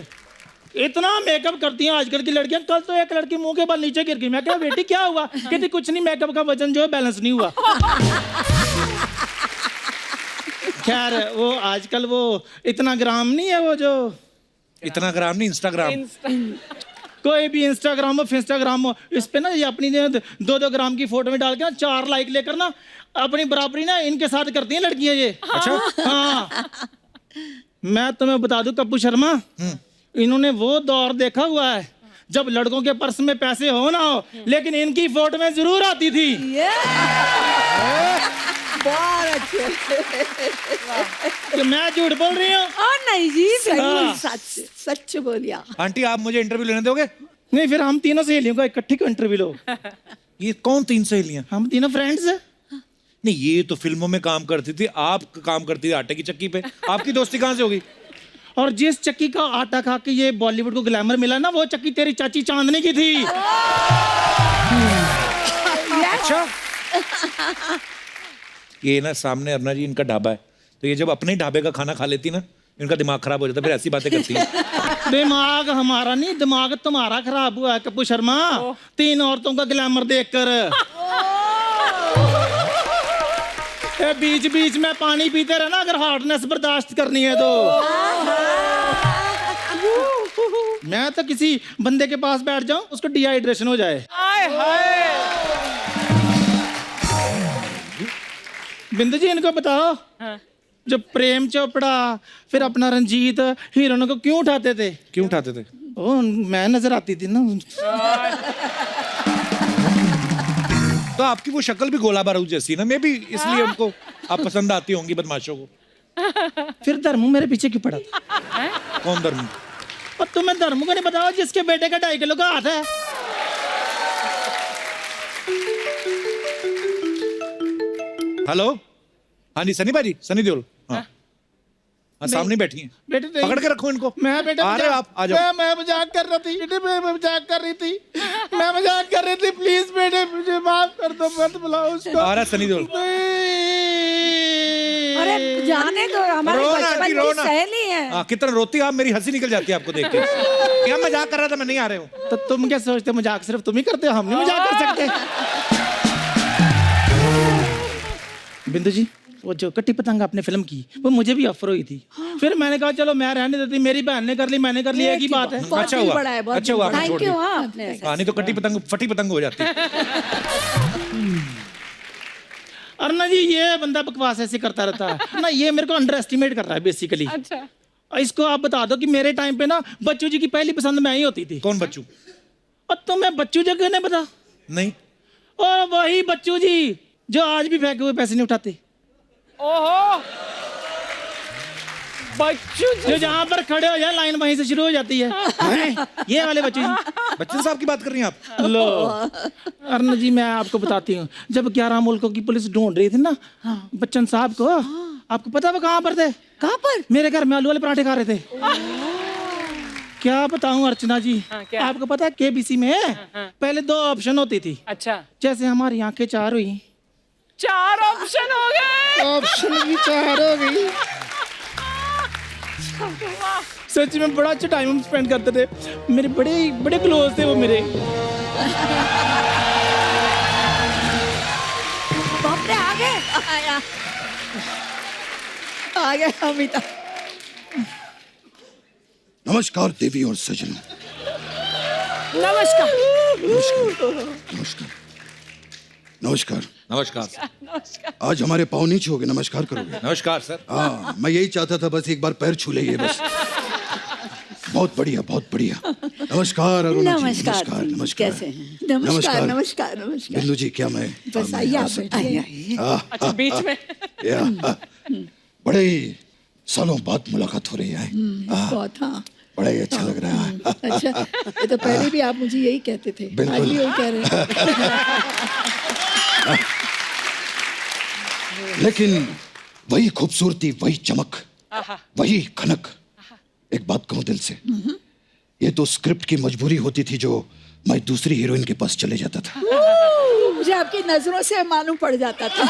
इतना मेकअप करती हैं आजकल की लड़कियां। कल तो एक लड़की मुंह के बल नीचे गिर गई। मैं कहा बेटी क्या हुआ? कहती कुछ नहीं, मेकअप का वजन जो है बैलेंस नहीं हुआ। खैर वो आजकल वो इतना ग्राम नहीं है, वो जो इतना ग्राम नहीं, इंस्टाग्राम। कोई भी इंस्टाग्राम हो फिंस्टाग्राम हो, इस पे ना ये अपनी 2-2 ग्राम की फोटो में डाल के ना 4 लाइक लेकर ना अपनी बराबरी ना इनके साथ करती हैं लड़कियां ये। अच्छा। हाँ, मैं तुम्हें बता दूं कप्पू शर्मा, इन्होंने वो दौर देखा हुआ है जब लड़कों के पर्स में पैसे हो ना हो, लेकिन इनकी फोटो में जरूर आती थी। बहुत अच्छे। कि मैं झूठ बोल रही हूँ? नहीं जी, हाँ। सच सच बोलिया। आंटी आप मुझे इंटरव्यू लेने दोगे? नहीं, फिर हम तीनों सहेलियों का इकट्ठी को इंटरव्यू लो। ये कौन 3 सहेलियां? हम तीनों फ्रेंड्स हैं। नहीं, ये तो फिल्मों में काम करती थी, आप काम करती थी आटे की चक्की पे। आपकी दोस्ती कहाँ से होगी? और जिस चक्की का आटा खा के ये बॉलीवुड को ग्लैमर मिला ना, वो चक्की तेरी चाची चांदनी की थी। अच्छा। ये ना सामने अरुणा जी इनका ढाबा है, तो ये जब अपने ही ढाबे का खाना खा लेती ना, इनका दिमाग खराब हो जाता, फिर ऐसी बातें करती है। दिमाग हमारा नहीं, दिमाग तुम्हारा खराब हुआ है कप्पू शर्मा, 3 औरतों का ग्लैमर देखकर। बीच बीच में पानी पीते रहना अगर हॉटनेस बर्दाश्त करनी है तो। मैं तो किसी बंदे के पास बैठ जाऊं उसको डिहाइड्रेशन हो जाए। बिंदु जी इनको बताओ, जब प्रेम चोपड़ा फिर अपना रंजीत हीरोइनों को क्यों उठाते थे? क्यों उठाते थे? ओ, मैं नजर आती थी ना। तो आपकी वो शक्ल भी गोला बारूद जैसी ना, मैं भी इसलिए उनको आप पसंद आती होंगी बदमाशों को। फिर धर्मू मेरे पीछे क्यों पड़ा था? कौन धर्मू? और तुम्हें धर्मू को नहीं बताओ जिसके बेटे का 2.5 किलो का हाथ है? हेलो, हाँ जी सनी भाजी, सनी देओल। हाँ हाँ, सामने बैठी हैं। बेटे पकड़ के रखो इनको। मैं बेटा आ रहे हो आप? आ जाओ। मैं मजाक कर रही थी बेटे, मैं मजाक कर रही थी, मैं मजाक कर रही थी। प्लीज बेटे मुझे माफ कर दो, मत बुलाओ उसको। आ रहा सनी देओल। अरे जाने दो, हमारे रोना बचपन आंटी, की रोना। सहेली है। हाँ, कितना रोती आप, मेरी हंसी निकल जाती है आपको देख के। क्या मजाक कर रहा था, मैं नहीं आ रहे हूँ। तो तुम क्या सोचते हो मजाक सिर्फ तुम ही करते हो, हम नहीं मजाक कर सकते? बिंदु जी, वो जो कट्टी पतंग आपने फिल्म की वो मुझे भी ऑफर हुई थी। फिर मैंने कहा चलो मैं रहने देती, मेरी बहन ने कर ली, मैंने कर ली, एक ही बात है। अच्छा हुआ, अच्छा हुआ आपने थैंक छोड़ यू। दिया। हाँ, आपने हाँ, नहीं तो कट्टी पतंग फटी पतंग हो जाती। अरुणा जी ये बंदा बकवास ऐसे करता रहता है ना, ये मेरे को अंडर एस्टिमेट कर रहा है बेसिकली। अच्छा, इसको आप बता दो कि मेरे टाइम पे ना बच्चू जी की पहली पसंद मैं ही होती थी। कौन बच्चू? और तुम्हें बच्चू जी कहने पता? नहीं। और वही बच्चू जी जो आज भी फेंके हुए पैसे नहीं उठाते। ओहो, बच्चू जो जहाँ पर खड़े हो जाए लाइन वहीं से शुरू हो जाती है। ये वाले बच्चू जी। बच्चन साहब की बात कर रही हैं आप? लो अरुण जी, मैं आपको बताती हूँ, जब 11 मुल्कों की पुलिस ढूंढ रही थी ना बच्चन साहब को, आपको पता वो कहाँ पर थे? कहाँ पर? मेरे घर में आलू वाले पराठे खा रहे थे। क्या बताऊं अर्चना जी, आपको पता है केबीसी में पहले 2 ऑप्शन होती थी। अच्छा, जैसे हमारी आंखें 4 हुई, 4 ऑप्शन हो गए। ऑप्शन भी 4 हो गई। सच में बड़ा अच्छा टाइम हम स्पेंड करते थे, मेरे बड़े बड़े क्लोज थे वो मेरे। बाप रे, आ गए। आ गया अमिता। नमस्कार देवी और सजनों। नमस्कार। नमस्कार नमस्कार नमस्कार। आज हमारे पाँव नीचे हो गए, नमस्कार करोगे? नमस्कार सर। हाँ, मैं यही चाहता था, बस एक बार पैर छू ले बस। बहुत बढ़िया, बहुत बढ़िया। नमस्कार अरुणा जी। नमस्कार। नमस्कार। कैसे हैं? नमस्कार नमस्कार नमस्कार। बिंदु जी, क्या मैं बस आइए आप बैठिए। अच्छा, बीच में बड़े ही सालों बाद मुलाकात हो रही है। बहुत। हाँ, बड़ा ही अच्छा लग रहा है। अच्छा, ये तो पहले भी आप मुझे यही कहते थे, आज भी वही कह रहे हैं। लेकिन वही खूबसूरती, वही चमक, वही खनक। एक बात कहूं दिल से, ये तो स्क्रिप्ट की मजबूरी होती थी जो मैं दूसरी हीरोइन के पास चले जाता था। मुझे आपकी नजरों से मालूम पड़ जाता था।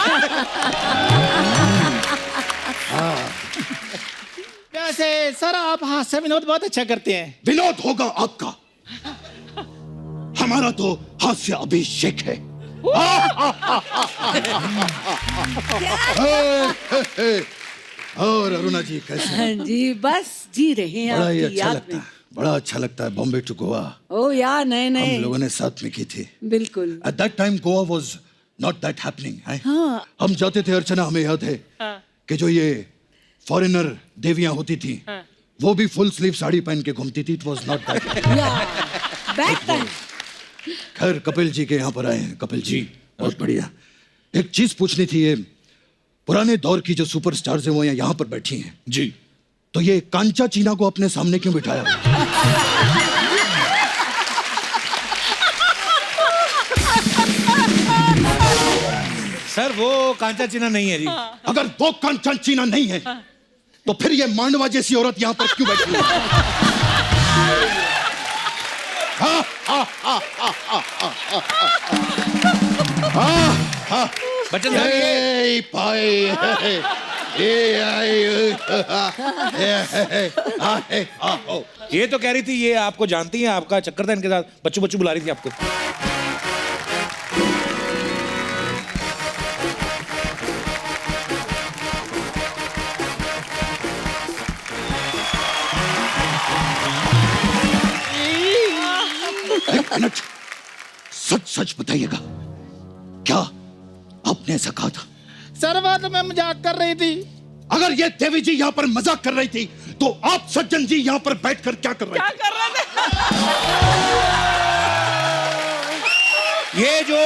वैसे सर आप हास्य विनोद बहुत अच्छा करते हैं। विनोद होगा आपका, हमारा तो हास्य अभिषेक है। और अरुणा जी कैसे हैं? हाँ जी, बस जी रहे हैं बड़ा ही आपकी अच्छा याद लगता में। है, बड़ा अच्छा लगता है। बॉम्बे टू गोवा ओ यार, नहीं हम नहीं, लोगों ने साथ में की थी। बिल्कुल। At that time Goa was not that happening. हाँ। हम जाते थे अर्चना, हमें याद है कि जो ये फॉरेनर देवियां होती थी वो भी फुल स्लीव साड़ी पहन के घूमती थी। It was not that. Back time. खैर कपिल जी के यहाँ पर आए हैं। कपिल जी बहुत बढ़िया। एक चीज पूछनी थी, ये पुराने दौर की जो सुपरस्टार्स हैं वो यहाँ पर बैठी हैं जी, तो ये कांचा चीना को अपने सामने क्यों बिठाया? सर वो कांचा चीना नहीं है जी। अगर वो कांचा चीना नहीं है तो फिर ये मांडवा जैसी औरत यहाँ पर क्यों बैठी है? बच्चन साहब ये ये तो कह रही थी ये आपको जानती है, आपका चक्कर था इनके साथ, बच्चू बच्चू बुला रही थी आपको। एक मिनट, सच सच बताइएगा, क्या आपने ऐसा कहा था? सर बात मैं मजाक कर रही थी। अगर ये देवी जी यहाँ पर मजाक कर रही थी तो आप सज्जन जी यहाँ पर बैठकर क्या कर रहे थे? ये जो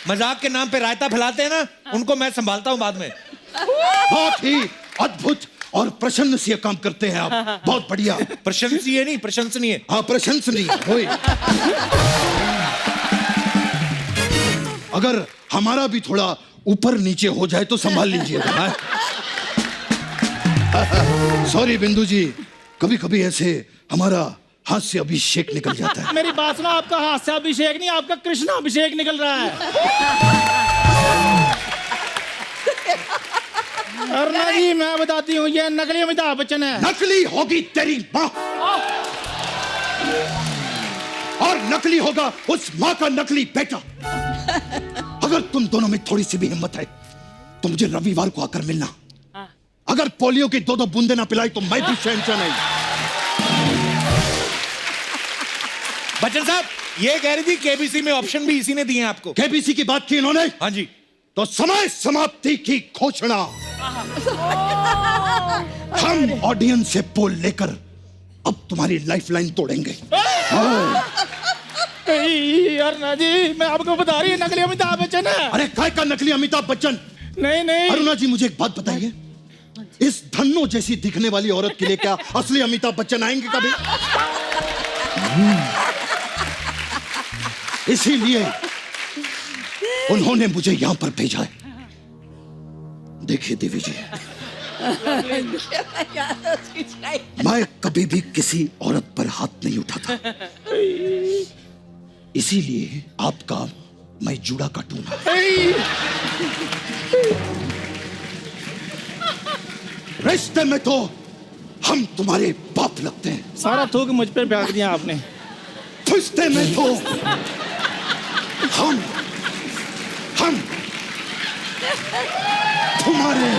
मजाक के नाम पे रायता फैलाते हैं ना, उनको मैं संभालता हूँ बाद में। बहुत ही अद्भुत और प्रशंसनीय काम करते हैं आप, बहुत बढ़िया। प्रशंसनीय नहीं, प्रशंसनीय। हाँ प्रशंसनीय। होय। अगर हमारा भी थोड़ा ऊपर नीचे हो जाए तो संभाल लीजिएगा। सॉरी बिंदु जी, कभी कभी ऐसे हमारा हास्य अभिषेक निकल जाता है। मेरी बात सुनो, आपका हास्य अभिषेक नहीं, आपका कृष्णा अभिषेक निकल रहा है। अरुणा जी मैं बताती हूँ, ये नकली अमिताभ बच्चन है। नकली होगी तेरी माँ, और नकली होगा उस माँ का नकली बेटा। अगर तुम दोनों में थोड़ी सी भी हिम्मत है तो मुझे रविवार को आकर मिलना। अगर पोलियो की 2-2 बूंदे ना पिलाई तो मैं भी शहंशाह नहीं। बच्चन साहब ये कह रही थी केबीसी में ऑप्शन भी इसी ने दिए हैं आपको। केबीसी की बात की इन्होंने? हाँ जी। तो समय समाप्ति की घोषणा। हम ऑडियंस से पोल लेकर अब तुम्हारी लाइफलाइन तोड़ेंगे। अरुणा जी मैं आपको बता रही हूँ, नकली अमिताभ बच्चन है। अरे काय का नकली अमिताभ बच्चन? नहीं नहीं अरुणा जी मुझे एक बात बताइए, इस धन्नो जैसी दिखने वाली औरत के लिए क्या असली अमिताभ बच्चन आएंगे कभी? इसीलिए उन्होंने मुझे यहां पर भेजा है। देखिए देवी जी, मैं कभी भी किसी औरत पर हाथ नहीं उठाता, इसीलिए आपका मैं जूड़ा काटूंगा। रिश्ते में तो हम तुम्हारे बाप लगते हैं। सारा थूक मुझ पे फेंक दिया आपने। रिश्ते में तो हम तुम्हारे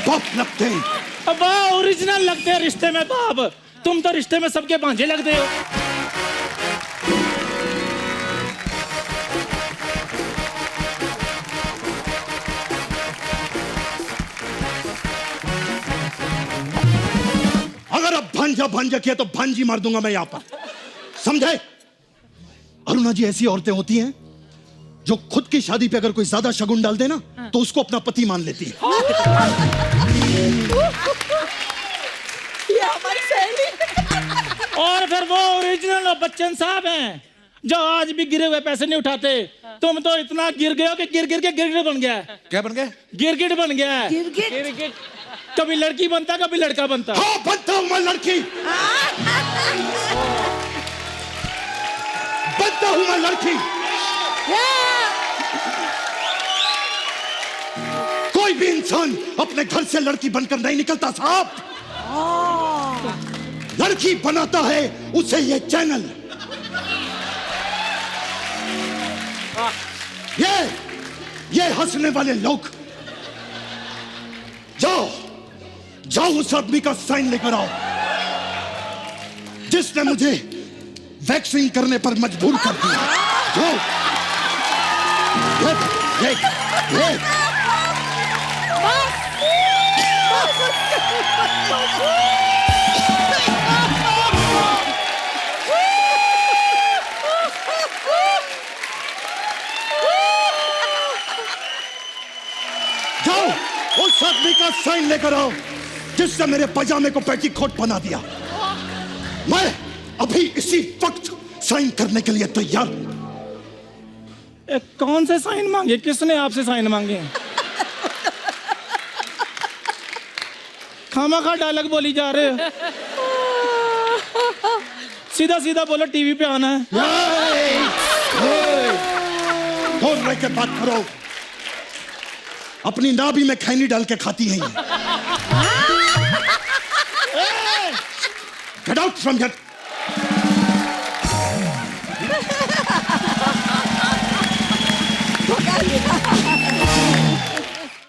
बाप लगते हैं। अब ओरिजिनल लगते हैं रिश्ते में बाप, तुम तो रिश्ते में सबके भांजे लगते हो। अगर अब भांजा किया तो भांजी मार दूंगा मैं यहां पर, समझे? अरुणा जी ऐसी औरतें होती हैं जो खुद की शादी पे अगर कोई ज्यादा शगुन डाल दे ना तो उसको अपना पति मान लेती है। ये हमारी सहेली। और फिर वो ओरिजिनल बच्चन साहब हैं जो आज भी गिरे हुए पैसे नहीं उठाते। तुम तो इतना गिर गए हो कि गिर गिर के गिरगिट बन गया है। क्या बन गया? गिरगिट बन गया है। गिरगिट? कभी लड़की बनता कभी लड़का बनता। हाँ बनता हूं मैं लड़की, बनता हूं मैं लड़की। भी इंसान अपने घर से लड़की बनकर नहीं निकलता साहब। लड़की बनाता है उसे ये चैनल। ये हंसने वाले लोग, जाओ जाओ उस आदमी का साइन लेकर आओ जिसने मुझे वैक्सीन करने पर मजबूर कर दिया। जाओ। ये। जाओ उस आदमी का साइन लेकर आओ जिसने मेरे पजामे को पेटीकोट बना दिया। मैं अभी इसी वक्त साइन करने के लिए तैयार हूं। कौन से साइन मांगे? किसने आपसे साइन मांगे? खामाखा डायलॉग बोली जा रहे हो। सीधा सीधा बोलो टीवी पे आना है। और रह के बात करो। अपनी नाभि में खैनी डाल के खाती हैं ये। Get out from here.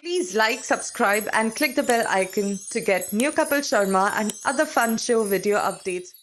Please like, subscribe and click the bell icon to get new Kapil Sharma and other fun show video updates.